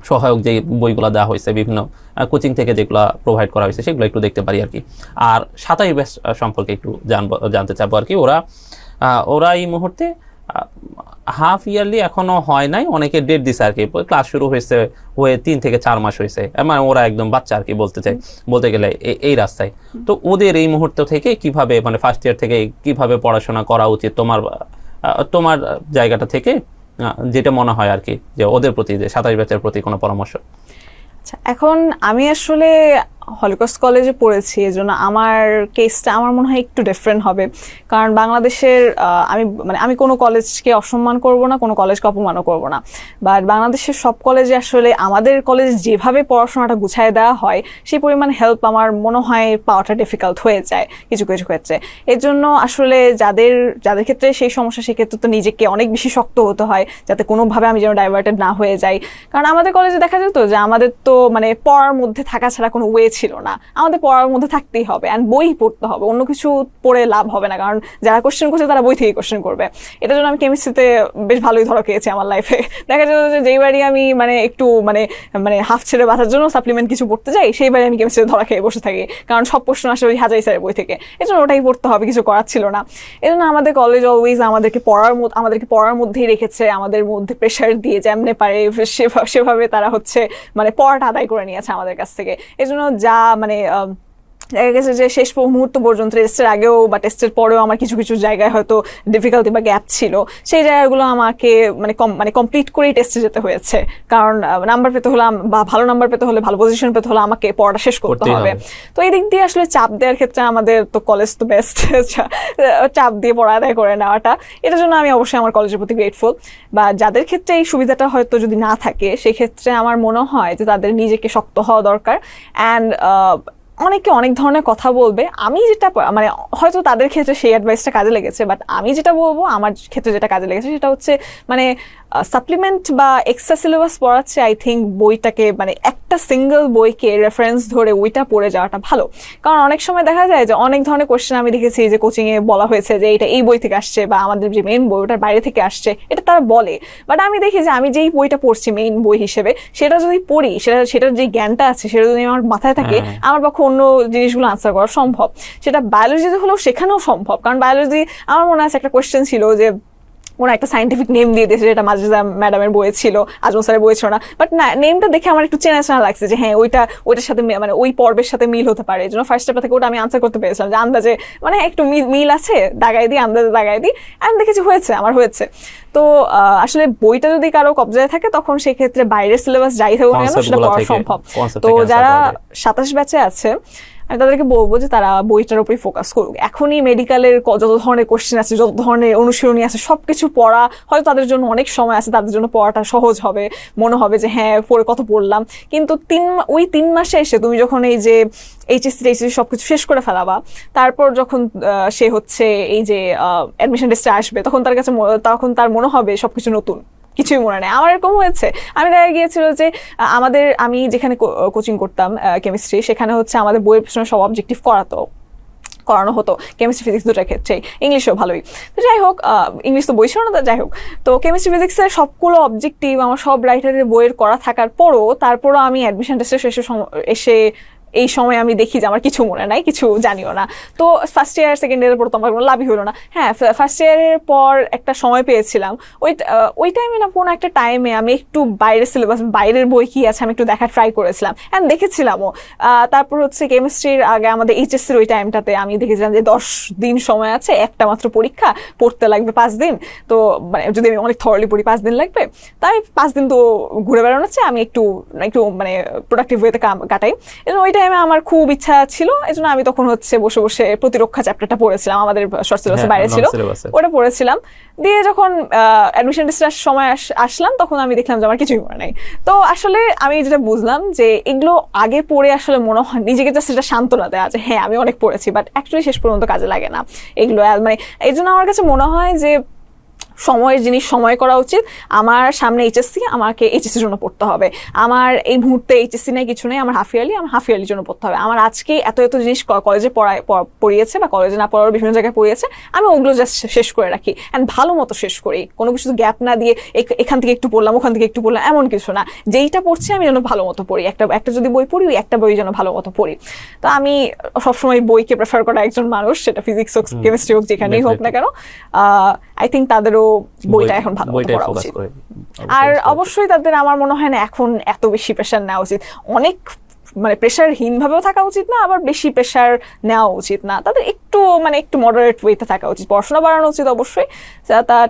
সহায়ক যে বইগুলো দেওয়া হয়েছে বিভিন্ন কোচিং থেকে যেগুলো প্রোভাইড করা হয়েছে সেগুলো একটু দেখতে পারি আর কি। আর 27 ব্যাচ সম্পর্কে একটু জানতে চাবো আর কি। ওরা এই মুহূর্তে হাফ ইয়ারলি এখনো হয় নাই, অনেকে ডেট দিছে আর কি, ক্লাস শুরু হয়েছে হয়ে 3 থেকে 4 মাস হয়েছে, মানে ওরা একদম বাচ্চা আর কি বলতে গেলে এই রাস্তায়। তো ওদের এই মুহূর্ত থেকে কিভাবে, মানে ফার্স্ট ইয়ার থেকে কিভাবে পড়াশোনা করা উচিত, তোমার জায়গাটা থেকে যেটা মনে হয় আর কি, যে ওদের প্রতি, যে 27 ব্যাচের প্রতি কোনো পরামর্শ? এখন আমি আসলে হলিক্রস কলেজে পড়েছি, এজন্য আমার কেসটা আমার মনে হয় একটু ডিফারেন্ট হবে। কারণ বাংলাদেশের আমি কোনো কলেজকে অসম্মান করব না, কোনো কলেজকে অপমানও করব না, বাট বাংলাদেশের সব কলেজে আসলে আমাদের কলেজে যেভাবে পড়াশোনাটা গুছায় দেওয়া হয় সেই পরিমাণ হেল্প আমার মনে হয় পাওয়াটা ডিফিকাল্ট হয়ে যায় কিছু কিছু ক্ষেত্রে। এর জন্য আসলে যাদের যাদের ক্ষেত্রে সেই সমস্যা, সেক্ষেত্রে তো নিজেকে অনেক বেশি শক্ত হতে হয় যাতে কোনোভাবে আমি যেন ডাইভার্টেড না হয়ে যাই। কারণ আমাদের কলেজে দেখা যেত যে আমাদের তো মানে পড়ার মধ্যে থাকা ছাড়া কোনো ওয়ে ছিল না, আমাদের পড়ার মধ্যে থাকতেই হবে অ্যান্ড বই পড়তে হবে, অন্য কিছু পড়ে লাভ হবে না, কারণ যারা কোশ্চেন করছে তারা বই থেকে কোশ্চেন করবে। এটার জন্য আমি কেমিস্ট্রিতে বেশ ভালোই ধরা খেয়েছি আমার লাইফে। দেখা যেত যে যেইবারই আমি মানে একটু মানে মানে হাফ ছেড়ে বাঁচার জন্য সাপ্লিমেন্ট কিছু পড়তে যাই, সেইবারই আমি কেমিস্ট্রিতে ধরা খেয়ে বসে থাকি, কারণ সব প্রশ্ন আসে ওই হাজাই স্যারের বই থেকে, এই জন্য ওটাই পড়তে হবে, কিছু করার ছিল না। এই জন্য আমাদের কলেজ অলওয়েজ আমাদেরকে পড়ার মধ্যেই রেখেছে, আমাদের মধ্যে প্রেশার দিয়ে যেমনে পারে সেভাবে তারা হচ্ছে মানে পড়াটা আদায় করে নিয়েছে আমাদের কাছ থেকে। এই জন্য যা মানে দেখা গেছে যে শেষ মুহূর্ত পর্যন্ত, টেস্টের আগেও বা টেস্টের পরেও আমার কিছু কিছু জায়গায় হয়তো ডিফিকাল্টি বা গ্যাপ ছিল, সেই জায়গাগুলো আমাকে মানে কমপ্লিট করেই টেস্টে যেতে হয়েছে। কারণ নাম্বার পেতে হলে বা ভালো নাম্বার পেতে হলে, ভালো পজিশন পেতে হলে আমাকে পড়াটা শেষ করতে হবে। তো এই দিক দিয়ে আসলে চাপ দেওয়ার ক্ষেত্রে আমাদের তো কলেজ তো বেস্ট, চাপ দিয়ে পড়া আদায় করে নেওয়াটা, এটার জন্য আমি অবশ্যই আমার কলেজের প্রতি গ্রেটফুল। বা যাদের ক্ষেত্রে এই সুবিধাটা হয়তো যদি না থাকে, সেক্ষেত্রে আমার মনে হয় যে তাদের নিজেকে শক্ত হওয়া দরকার। অ্যান্ড অনেকে অনেক ধরনের কথা বলবে, আমি যেটা মানে হয়তো তাদের ক্ষেত্রে সেই অ্যাডভাইসটা কাজে লেগেছে, বাট আমি যেটা বলবো আমার ক্ষেত্রে যেটা কাজে লেগেছে সেটা হচ্ছে মানে সাপ্লিমেন্ট বা এক্সট্রা সিলেবাস পড়াচ্ছে আই থিঙ্ক বইটাকে মানে একটা সিঙ্গেল বইকে রেফারেন্স ধরে ওইটা পড়ে যাওয়াটা ভালো। কারণ অনেক সময় দেখা যায় যে অনেক ধরনের কোশ্চেন আমি দেখেছি যে কোচিংয়ে বলা হয়েছে যে এটা এই বই থেকে আসছে বা আমাদের যে মেইন বই ওটার বাইরে থেকে আসছে, এটা তারা বলে, বাট আমি দেখি যে আমি যেই বইটা পড়ছি মেইন বই হিসেবে, সেটা যদি পড়ি, সেটার যে জ্ঞানটা আছে সেটা যদি আমার মাথায় থাকে, আমার পক্ষে অন্য জিনিসগুলো আনসার করা সম্ভব। সেটা বায়োলজিতে হলেও শেখানোও সম্ভব। কারণ বায়োলজি আমার মনে আছে একটা কোশ্চেন ছিল যে কোনো একটা সাইন্টিফিক নেম দিয়ে দিয়েছে, যেটা মাজেদা ম্যাডামের বইয়ে ছিল, আজম স্যারের বইয়ে ছিল না, বাট না, নেমটা দেখে আমার একটু চেনা চেনা লাগছে যে হ্যাঁ ওইটার সাথে মানে ওই পর্বের সাথে মিল হতে পারে। এই জন্য ফার্স্ট স্টেপটা থেকে ওটা আমি আনসার করতে পেরেছিলাম যে আন্দাজে মানে একটু মিল আছে, দাগাই দিই, আন্দাজে দাগাই দিই, আমি দেখেছি আমার হয়েছে। তো আসলে বইটা যদি কারো কবজায় থাকে, তখন সেক্ষেত্রে বাইরের সিলেবাস যাই থাকুক না কেন সেটা পড়া সম্ভব। তো যারা 27 ব্যাচে আছে আমি তাদেরকে বলবো যে তারা বইটার উপরই ফোকাস করুক। এখনই মেডিকেলের যত ধরনের কোশ্চেন আছে, যত ধরনের অনুশীলনী আছে, সবকিছু পড়া হয়তো তাদের জন্য অনেক সময় আছে, তাদের জন্য পড়াটা সহজ হবে, মনে হবে যে হ্যাঁ পড়ে কত পড়লাম। কিন্তু 3 মাসে এসে তুমি যখন এই যে এইচএসসি সবকিছু শেষ করে ফেলাবা, তারপর যখন সে হচ্ছে এই যে অ্যাডমিশন টেস্টে আসবে, তখন তার মনে হবে সবকিছু নতুন, কিছুই মনে নেই। আমার এরকম হয়েছে, আমি দেখা গিয়েছিল যে আমি যেখানে কোচিং করতাম কেমিস্ট্রি, সেখানে হচ্ছে আমাদের বইয়ের পিছনে সব অবজেক্টিভ করানো হতো, কেমিস্ট্রি ফিজিক্স দুটার ক্ষেত্রেই, ইংলিশও ভালোই। তো যাই হোক, ইংলিশ তো বই ছিল না, যাই হোক, তো কেমিস্ট্রি ফিজিক্সের সবগুলো অবজেক্টিভ আমার সব রাইটারের বইয়ের করা থাকার তারপরও আমি অ্যাডমিশন টেস্টে এসে এই সময় আমি দেখি যে আমার কিছু মনে নাই, কিছু জানিও না। তো ফার্স্ট ইয়ার সেকেন্ড ইয়ারের পর তো আমার কোনো লাভই হলো না। হ্যাঁ, ফার্স্ট ইয়ারের পর একটা সময় পেয়েছিলাম, ওই টাইমে না কোনো একটা টাইমে আমি একটু বাইরের সিলেবাস, বাইরের বই কি আছে আমি একটু দেখার ট্রাই করেছিলাম, অ্যান্ড দেখেছিলামও। তারপর হচ্ছে কেমিস্ট্রির আগে আমাদের এইচএসসির ওই টাইমটাতে আমি দেখেছিলাম যে 10 দিন সময় আছে, একটা মাত্র পরীক্ষা, পড়তে লাগবে 5 দিন। তো মানে যদি আমি অনেক থরলি পড়ি 5 দিন লাগবে, তাই 5 দিন তো ঘুরে বেড়ানো হচ্ছে, আমি একটু মানে প্রোডাক্টিভ ওয়েতে কাটাই। এবং ওই টাইমে আমার খুব ইচ্ছা ছিল, এই জন্য আমি তখন হচ্ছে বসে বসে প্রতিরক্ষা চ্যাপ্টারটা পড়েছিলাম, আমাদের শর্ট সিলেবাসের বাইরে ছিল, ওটা পড়েছিলাম। দিয়ে যখন অ্যাডমিশন টেস্টের সময় আসলাম, তখন আমি দেখলাম যে আমার কিছুই মনে নাই। তো আসলে আমি যেটা বুঝলাম যে এগুলো আগে পড়ে আসলে মনে হয় নিজেকে জাস্ট সেটা সান্ত্বনা দেওয়া যে হ্যাঁ আমি অনেক পড়েছি, বাট অ্যাকচুয়ালি শেষ পর্যন্ত কাজে লাগে না এগুলো। মানে এই জন্য আমার কাছে মনে হয় যে সময়ের জিনিস সময় করা উচিত। আমার সামনে এইচএসসি, আমাকে এইচএসসির জন্য পড়তে হবে। আমার এই মুহূর্তে এইচএসসি নেই, কিছু নেই, আমার হাফ ইয়ারলির জন্য পড়তে হবে। আমার আজকে এত জিনিস কলেজে পড়িয়েছে বা কলেজে না পড়ার বিভিন্ন জায়গায় পড়িয়েছে, আমি ওগুলো জাস্ট শেষ করে রাখি, অ্যান্ড ভালো মতো শেষ করি, কোনো কিছু গ্যাপ না দিয়ে এখান থেকে একটু পড়লাম, ওখান থেকে একটু পড়লাম, এমন কিছু না। যেইটা পড়ছি আমি যেন ভালো মতো পড়ি, একটা যদি বই পড়ি, একটা বই যেন ভালো মতো পড়ি। তো আমি সবসময় বইকে প্রেফার করা একজন মানুষ, সেটা ফিজিক্স হোক, কেমিস্ট্রি হোক, যেখানেই হোক না কেন। আই থিঙ্ক তাদেরও বইটা এখন ভালো পড়া উচিত। আর অবশ্যই তাদের আমার মনে হয় না এখন এত বেশি প্রেশার নেওয়া উচিত। অনেক মানে প্রেশারহীন ভাবেও থাকা উচিত না, আবার বেশি প্রেশার নেওয়া উচিত না। তাদের একটু মডারেট ওয়েতে থাকা উচিত। পড়াশোনা বাড়ানো উচিত অবশ্যই, তার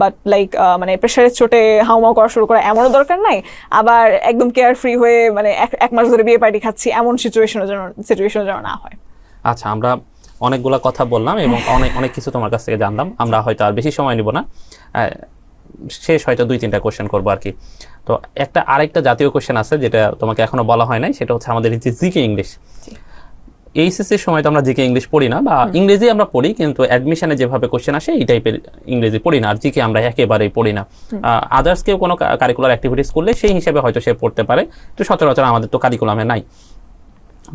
বাট লাইক মানে প্রেশারের চোটে হাউমাউ করা শুরু করা এমনও দরকার নাই, আবার একদম কেয়ার ফ্রি হয়ে মানে এক মাস ধরে বিয়ে পার্টি খাচ্ছি এমন সিচুয়েশনে যেন না হয়। আচ্ছা, আমরা অনেকগুলা কথা বললাম এবং অনেক কিছু তোমার কাছ থেকে জানলাম। আমরা হয়তো আর বেশি সময় নিব না, শেষ হয়তো 2-3টা কোশ্চেন করবো আর কি। তো আরেকটা জাতীয় কোশ্চেন আছে যেটা তোমাকে এখনো বলা হয় নাই, সেটা হচ্ছে আমাদের যে জিকে ইংলিশ। এইচএসসির সময় তো আমরা জিকে ইংলিশ পড়ি না, বা ইংরেজি আমরা পড়ি, কিন্তু অ্যাডমিশনে যেভাবে কোশ্চেন আসে এই টাইপের ইংরেজি পড়ি না, আর জিকে আমরা একেবারেই পড়ি না। আদার্স কেউ কোনো কারিকুলার অ্যাক্টিভিটিস করলে সেই হিসেবে হয়তো সে পড়তে পারে, তো সচরাচর আমাদের তো কারিকুলামে নাই।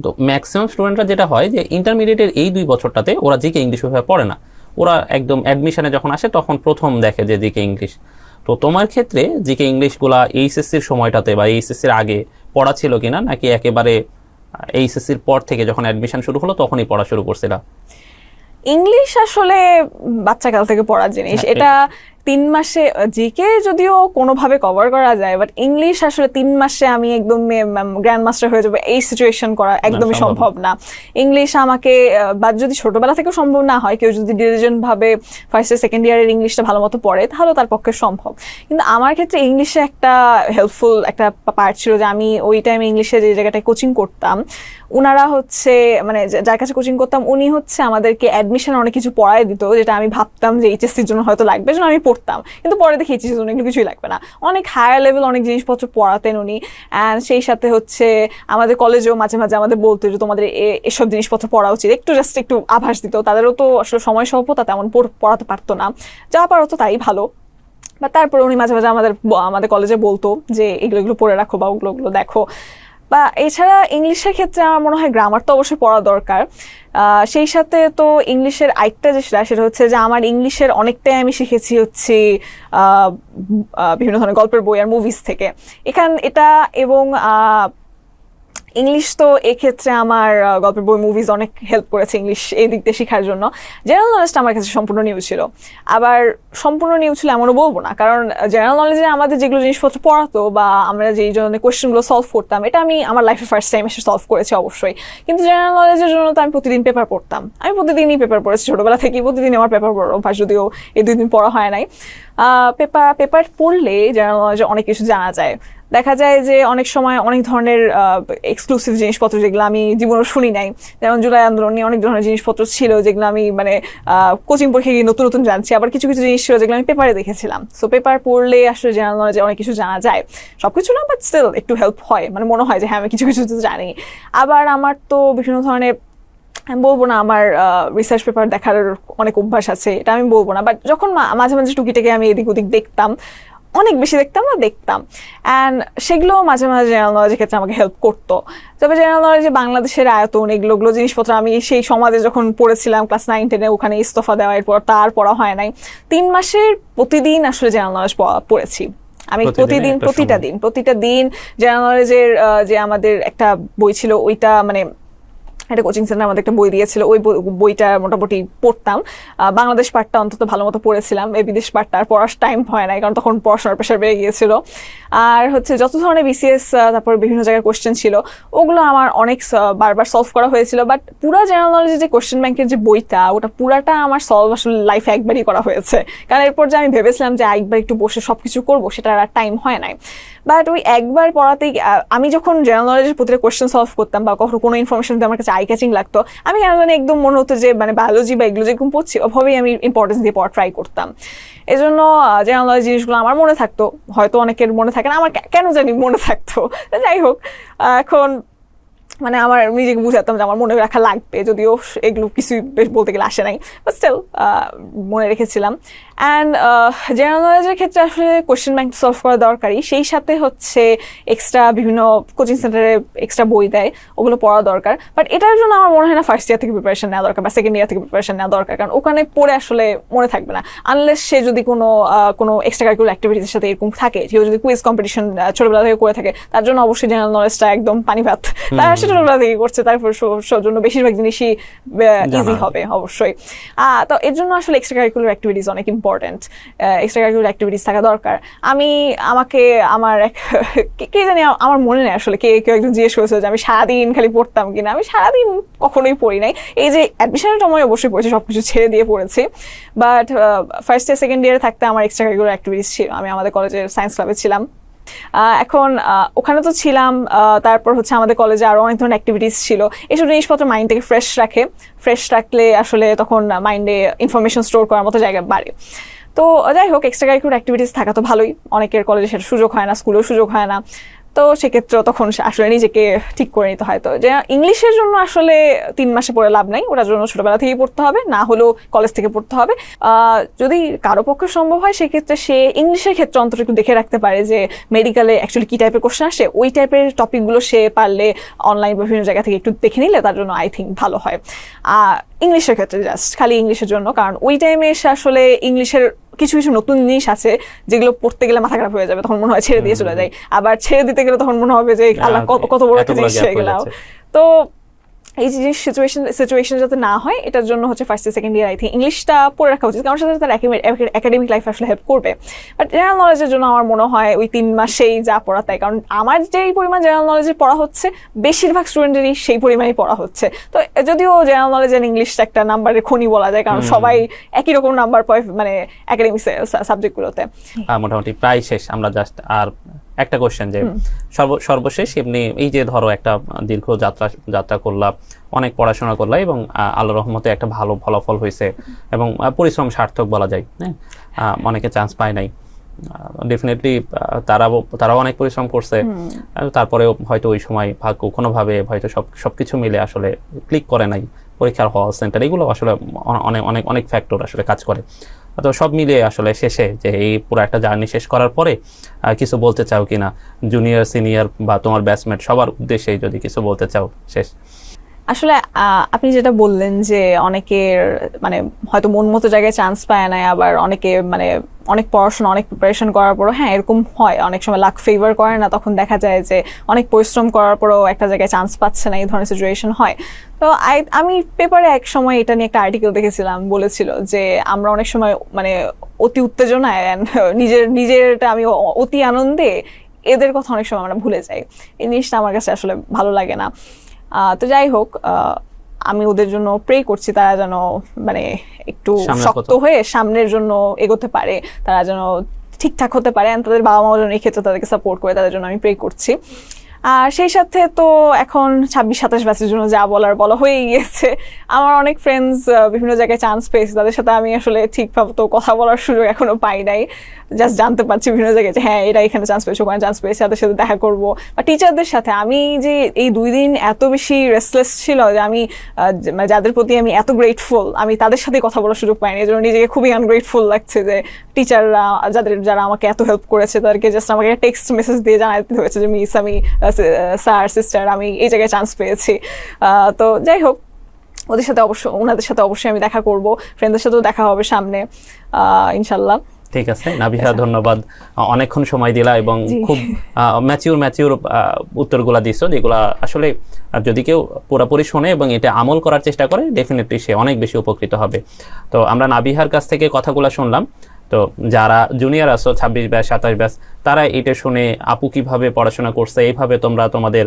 তো ম্যাক্সিমাম স্টুডেন্টরা যেটা হয় যে ইন্টারমিডিয়েটের এই 2 বছরটাতে ওরা জিকে ইংলিশ ওইভাবে পড়ে না, ওরা একদম অ্যাডমিশনে যখন আসে তখন প্রথম দেখে যে জিকে ইংলিশ। তো তোমার ক্ষেত্রে জিকে ইংলিশগুলা এইচএসসির সময়টাতে বা এইচএসসির আগে পড়া ছিল কিনা, নাকি একেবারে এইচএসসির পর থেকে যখন অ্যাডমিশন শুরু হলো তখনই পড়া শুরু করছিলা? ইংলিশ আসলে বাচ্চাকাল থেকে পড়ার জিনিস, এটা 3 মাসে জিকে যদিও কোনোভাবে কভার করা যায়, বাট ইংলিশ আসলে 3 মাসে আমি একদম গ্র্যান্ড মাস্টার হয়ে যাবো এই সিচুয়েশন করা একদমই সম্ভব না। ইংলিশ আমাকে বা যদি ছোটবেলা থেকেও সম্ভব না হয়, কেউ যদি ডিলিজেন্ট ভাবে ফার্স্ট ইয়ার সেকেন্ড ইয়ারের ইংলিশটা ভালো মতো পড়ে তাহলে তার পক্ষে সম্ভব। কিন্তু আমার ক্ষেত্রে ইংলিশে একটা হেল্পফুল একটা পার্ট ছিল যে আমি ওই টাইমে ইংলিশে যে জায়গাটায় কোচিং করতাম, উনারা হচ্ছে মানে যার কাছে কোচিং করতাম উনি হচ্ছে আমাদেরকে অ্যাডমিশন অনেক কিছু পড়ায় দিত, যেটা আমি ভাবতাম যে এইচএসসির জন্য হয়তো লাগবে, যেন আমি পড়তাম, কিন্তু পরে দেখি এইচএসসির জন্য এগুলো কিছুই লাগবে না। অনেক হায়ার লেভেল অনেক জিনিসপত্র পড়াতেন উনি। অ্যান্ড সেই সাথে হচ্ছে আমাদের কলেজেও মাঝে মাঝে আমাদের বলতো যে তোমাদের এসব জিনিসপত্র পড়া উচিত, একটু আভাস দিত। তাদেরও তো আসলে সময় স্বল্পতা, তেমন পড়াতে পারতো না, যা পারতো তাই ভালো। বা তারপরে উনি মাঝে মাঝে আমাদের কলেজে বলতো যে এগুলো পড়ে রাখো বা ওগুলো দেখো। বা এছাড়া ইংলিশের ক্ষেত্রে আমার মনে হয় গ্রামার তো অবশ্যই পড়া দরকার। সেই সাথে তো ইংলিশের আরেকটা সেটা হচ্ছে যে আমার ইংলিশের অনেকটাই আমি শিখেছি হচ্ছে বিভিন্ন ধরনের গল্পের বই আর মুভিজ থেকে। এটা এবং ইংলিশ তো এক্ষেত্রে আমার গল্পের বই মুভিজ অনেক হেল্প করেছে ইংলিশ এই দিক দিয়ে শেখার জন্য। জেনারেল নলেজটা আমার কাছে সম্পূর্ণ নিউ ছিল, আবার সম্পূর্ণ নিউ ছিল এমনও বলবো না, কারণ জেনারেল নলেজে আমাদের যেগুলো জিনিসপত্র পড়াতো বা আমরা যেই ধরনের কোয়েশ্চেনগুলো সলভ করতাম, এটা আমি আমার লাইফে ফার্স্ট টাইম এসে সলভ করেছি অবশ্যই। কিন্তু জেনারেল নলেজের জন্য তো আমি প্রতিদিন পেপার পড়তাম, আমি প্রতিদিনই পেপার পড়েছি ছোটবেলা থেকেই, প্রতিদিন আমার পেপার পড়ার অভ্যাস, যদিও এই 2 দিন পড়া হয় নাই। পেপার পড়লে জেনারেল নলেজে অনেক কিছু জানা যায়। দেখা যায় যে অনেক সময় অনেক ধরনের এক্সক্লুসিভ জিনিসপত্র যেগুলো আমি জীবনে শুনি নাই, যেমন জুলাই আন্দোলন নিয়ে অনেক ধরনের জিনিসপত্র ছিল যেগুলো আমি মানে কোচিং পরীক্ষা গিয়ে নতুন নতুন জানছি, আবার কিছু কিছু জিনিস ছিল যেগুলো আমি পেপারে দেখেছিলাম। সো পেপার পড়লে আসলে জেনারেল নলেজে অনেক কিছু জানা যায়, সবকিছু না বাট স্টিল একটু হেল্প হয়, মানে মনে হয় যে হ্যাঁ আমি কিছু কিছু তো জানি। আবার আমার তো বিভিন্ন ধরনের, আমি বলবো না আমার রিসার্চ পেপার দেখার অনেক অভ্যাস আছে, এটা আমি বলবো না, বাট যখন মাঝে মাঝে টুকিটাকে আমি এদিক ওদিক দেখতাম, অনেক বেশি দেখতাম অ্যান্ড সেগুলো মাঝে মাঝে জেনারেল নলেজের ক্ষেত্রে আমাকে হেল্প করতো। তবে জেনারেল নলেজে বাংলাদেশের আয়তন এগুলো জিনিসপত্র আমি সেই সমাজে যখন পড়েছিলাম ক্লাস 9-10-এ, ওখানে ইস্তফা দেওয়া, এরপর তার পড়া হয় নাই। 3 মাসের প্রতিদিন আসলে জেনারেল নলেজ পড়েছি আমি, প্রতিটা দিন জেনারেল নলেজের যে আমাদের একটা বই ছিল, ওইটা মানে একটা কোচিং সেন্টার আমাদের একটা বই দিয়েছিল, ওই বইটা মোটামুটি পড়তাম। বাংলাদেশ পার্টটা অন্তত ভালো মতো পড়েছিলাম, এই বিদেশ পার্টটা আর পড়ার টাইম হয় নাই, কারণ তখন পড়াশোনার প্রেশার বেড়ে গিয়েছিল। আর হচ্ছে যত ধরনের বিসিএস তারপর বিভিন্ন জায়গায় কোশ্চেন ছিল, ওগুলো আমার অনেক বারবার সলভ করা হয়েছিল। বাট পুরা জেনারেল নলেজের যে কোশ্চেন ব্যাংকের যে বইটা, ওটা পুরাটা আমার সলভ আসলে লাইফে একবারই করা হয়েছে, কারণ এরপর যে আমি ভেবেছিলাম যে একবার একটু বসে সবকিছু করবো, সেটা আর টাইম হয় নাই। বাট ওই একবার পড়াতেই আমি যখন জেনারেল নলেজের প্রতিটা কোশ্চেন সলভ করতাম বা কখনো কোনো ইনফরমেশন আমার কাছে আই ক্যাচিং লাগতো, আমি কেন জানি একদম মনে হতো যে মানে বায়োলজি বা এগুলো যেরকম পড়ছি ওভাবেই আমি ইম্পর্টেন্স দিয়ে পড়া ট্রাই করতাম। এই জন্য জেনারেল নলেজ জিনিসগুলো আমার মনে থাকতো, হয়তো অনেকের মনে থাকে না, আমার কেন জানি মনে থাকতো। যাই হোক, এখন মানে আমার নিজেকে বুঝাতাম যে আমার মনে রাখা লাগবে, যদিও এগুলো কিছুই বেশ বলতে গেলে আসে নাই, বাট স্টিল মনে রেখেছিলাম। অ্যান্ড জেনারেল নলেজের ক্ষেত্রে আসলে কোয়েশ্চেন ব্যাংক সলভ করা দরকারই, সেই সাথে হচ্ছে এক্সট্রা বিভিন্ন কোচিং সেন্টারে এক্সট্রা বই দেয়, ওগুলো পড়া দরকার। বাট এটার জন্য আমার মনে হয় না ফার্স্ট ইয়ার থেকে প্রিপারেশন নেওয়া দরকার বা সেকেন্ড ইয়ার থেকে প্রিপারেশন নেওয়া দরকার, কারণ ওখানে পড়ে আসলে মনে থাকবে না, আনলেস সে যদি কোনো এক্সট্রা কারিকুলার অ্যাক্টিভিটিসের সাথে এরকম থাকে, কেউ যদি কুইজ কম্পিটিশন ছোটবেলা থেকে করে থাকে, তার জন্য অবশ্যই জেনারেল নলেজটা একদম পানি ভাত, তারা ছোটবেলা থেকে করছে, তারপর জন্য বেশিরভাগ জিনিসই ইজি হবে অবশ্যই। তো এর জন্য আসলে এক্সট্রা কারিকুলার অ্যাক্টিভিটিস অনেক important. Important, extra curricular activities থাকা দরকার। আমাকে আমার কে জানি, আমার মনে নেই আসলে কেউ একজন জিজ্ঞেস করেছিল যে আমি সারাদিন খালি পড়তাম কিনা। আমি সারাদিন কখনোই পড়ি নাই। এই যে অ্যাডমিশনের সময় অবশ্যই পড়েছি, সবকিছু ছেড়ে দিয়ে পড়েছি, বাট ফার্স্ট ইয়ার সেকেন্ড ইয়ারে থাকতে আমার এক্সট্রা কারিকুলার অ্যাক্টিভিটিস ছিল। আমি আমাদের কলেজের সায়েন্স ক্লাবে ছিলাম, এখন ওখানে তো ছিলাম। তারপর হচ্ছে আমাদের কলেজে আরো অনেক ধরনের অ্যাক্টিভিটিস ছিল। এইসব জিনিসপত্র মাইন্ডটাকে ফ্রেশ রাখলে আসলে তখন মাইন্ডে ইনফরমেশন স্টোর করার মতো জায়গা বাড়ে। তো যাই হোক, এক্সট্রা কারিকুলার অ্যাক্টিভিটিস থাকা তো ভালোই, অনেকের কলেজে সেটা সুযোগ হয় না, স্কুলেও সুযোগ হয় না। তো সেক্ষেত্রে তখন আসলে নিজেকে ঠিক করে নিতে হয়। তো যে ইংলিশের জন্য আসলে 3 মাসে পড়ে লাভ নাই, ওটার জন্য ছোটবেলা থেকেই পড়তে হবে, না হলেও কলেজ থেকে পড়তে হবে। যদি কারো পক্ষে সম্ভব হয় সেক্ষেত্রে সে ইংলিশের ক্ষেত্রে অন্তত একটু দেখে রাখতে পারে যে মেডিকেলে অ্যাকচুয়ালি কি টাইপের কোশ্চেন আসে, ওই টাইপের টপিকগুলো সে পারলে অনলাইন বা বিভিন্ন জায়গা থেকে একটু দেখে নিলে তার জন্য আই থিঙ্ক ভালো হয়। ইংলিশের ক্ষেত্রে জাস্ট খালি ইংলিশের জন্য, কারণ ওই টাইমে এসে আসলে ইংলিশের কিছু কিছু নতুন জিনিস আছে যেগুলো পড়তে গেলে মাথা খারাপ হয়ে যাবে, তখন মনে হয় ছেড়ে দিয়ে চলে যায়। আবার ছেড়ে দিতে গেলে তখন মনে হবে যে আল্লাহ কত বড় একটা জিনিস হয়ে গেল। তো এই যে সিচুয়েশন যাতে না হয়, এটার জন্য হচ্ছে first year second year I think ইংলিশটা পড়ে রাখা উচিত, কারণ সাথে তার একাডেমিক লাইফ আসলে হেল্প করবে। বাট জেনারেল নলেজের জন্য আমার মনে হয় ওই 3 মাসেই যা পড়া তাই, কারণ আমার যেই পরিমাণ জেনারেল নলেজে পড়া হচ্ছে বেশিরভাগ স্টুডেন্টেরই সেই পরিমাণই পড়া হচ্ছে। তো যদিও জেনারেল নলেজ এন্ড ইংলিশটা একটা নাম্বারের খনি বলা যায়, কারণ সবাই একই রকম নাম্বার পায় মানে একাডেমিক সাবজেক্টগুলোতে। মোটামুটি প্রায় শেষ আমরা, জাস্ট আর একটা কোশ্চেন যে সর্বশেষ এমনি এই যে ধরো একটা দীর্ঘ যাত্রা করলাম, অনেক পড়াশোনা করলাম এবং আল্লাহর রহমতে একটা ভালো ফলাফল হয়েছে এবং পরিশ্রম সার্থক বলা যায়, হ্যাঁ, অনেকে চান্স পায় নাই। ডেফিনেটলি তারাও অনেক পরিশ্রম করছে, তারপরেও হয়তো ওই সময় ভাগ্য কোনোভাবে হয়তো সবকিছু মিলে আসলে ক্লিক করে নাই। পরীক্ষার হল সেন্টার এগুলো আসলে অনেক ফ্যাক্টর আসলে কাজ করে। তো সব মিলিয়ে আসলে শেষে যে এই পুরো একটা জার্নি শেষ করার পরে কিছু বলতে চাও কিনা জুনিয়র সিনিয়র বা তোমার ব্যাচমেট সবার উদ্দেশ্যে যদি কিছু বলতে চাও শেষ? আসলে আপনি যেটা বললেন যে অনেকের মানে হয়তো মন মতো জায়গায় চান্স পায় না, আবার অনেকে মানে অনেক পড়াশোনা অনেক প্রিপারেশন করার পরও, হ্যাঁ এরকম হয়, অনেক সময় লাক ফেভার করে না, তখন দেখা যায় যে অনেক পরিশ্রম করার পরও একটা জায়গায় চান্স পাচ্ছে না, এই ধরনের সিচুয়েশন হয়। তো আমি পেপারে এক সময় এটা নিয়ে একটা আর্টিকেল দেখেছিলাম, বলেছিল যে আমরা অনেক সময় মানে অতি উত্তেজনায় নিজেরটা আমি অতি আনন্দে এদের কথা অনেক সময় আমরা ভুলে যাই। এই জিনিসটা আমার কাছে আসলে ভালো লাগে না। তো যাই হোক, আমি ওদের জন্য প্রে করছি, তারা যেন মানে একটু শক্ত হয়ে সামনের জন্য এগোতে পারে, তারা যেন ঠিকঠাক হতে পারে, তাদের বাবা মা যেন এই ক্ষেত্রে তাদেরকে সাপোর্ট করে, তাদের জন্য আমি প্রে করছি। আর সেই সাথে তো এখন 26-27 ব্যাচের জন্য যা বলা হয়ে গিয়েছে। আমার অনেক ফ্রেন্ডস বিভিন্ন জায়গায় চান্স পেয়েছে, তাদের সাথে আমি আসলে ঠিকভাবে তো কথা বলার সুযোগ এখনো পাই নাই, জাস্ট জানতে পারছি বিভিন্ন জায়গায় যে হ্যাঁ এরা এখানে চান্স পেয়েছে, ওখানে চান্স পেয়েছে, তাদের সাথে দেখা করবো। বা টিচারদের সাথে আমি যে এই 2 দিন এত বেশি রেস্টলেস ছিল যে আমি যাদের প্রতি আমি এত গ্রেটফুল, আমি তাদের সাথে কথা বলার সুযোগ পাইনি, এই জন্য নিজেকে খুবই আনগ্রেটফুল লাগছে যে টিচাররা যারা আমাকে এত হেল্প করেছে তাদেরকে জাস্ট আমাকে টেক্সট মেসেজ দিয়ে জানাতে হয়েছে যে মিস আমি স্যার সিস্টার আমি এই জায়গায় চান্স পেয়েছি। তো যাই হোক, ওনাদের সাথে অবশ্যই আমি দেখা করব, ফ্রেন্ডদের সাথেও দেখা হবে সামনে ইনশাল্লাহ। ঠিক আছে নাবিহা, ধন্যবাদ, অনেকক্ষণ সময় দিলা এবং খুব ম্যাচিউর উত্তরগুলা দিছো, যেগুলা আসলে যদি কেউ পুরোপুরি শোনে এবং এটা আমল করার চেষ্টা করে ডেফিনেটলি সে অনেক বেশি উপকৃত হবে। তো আমরা নাবিহার কাছ থেকে কথাগুলো শুনলাম। তো যারা জুনিয়র আছো 26 ব্যাচ 27 ব্যাচ, তারা এটা শুনে আপু কিভাবে পড়াশোনা করছে, এইভাবে তোমরা তোমাদের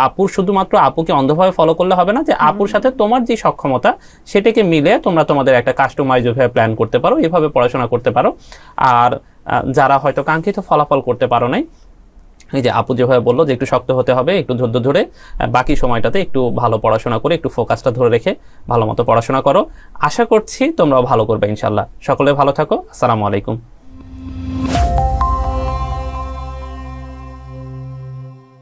আপুর শুধুমাত্র আপুকে অন্ধভাবে ফলো করলে হবে না, যে আপুর সাথে তোমার যে সক্ষমতা সেটাকে মিলে তোমরা তোমাদের একটা কাস্টমাইজ ভাবে প্ল্যান করতে পারো, এইভাবে পড়াশোনা করতে পারো। আর যারা হয়তো কাঙ্ক্ষিত ফলাফল করতে পারো নাই, এই যে আপু যেভাবে বললো যে একটু শক্ত হতে হবে, একটু ধৈর্য ধরে বাকি সময়টাতে একটু ভালো পড়াশোনা করে একটু ফোকাসটা ধরে রেখে ভালো মতো পড়াশোনা করো। আশা করছি তোমরাও ভালো করবে ইনশাল্লাহ। সকলে ভালো থাকো। আসসালামু আলাইকুম।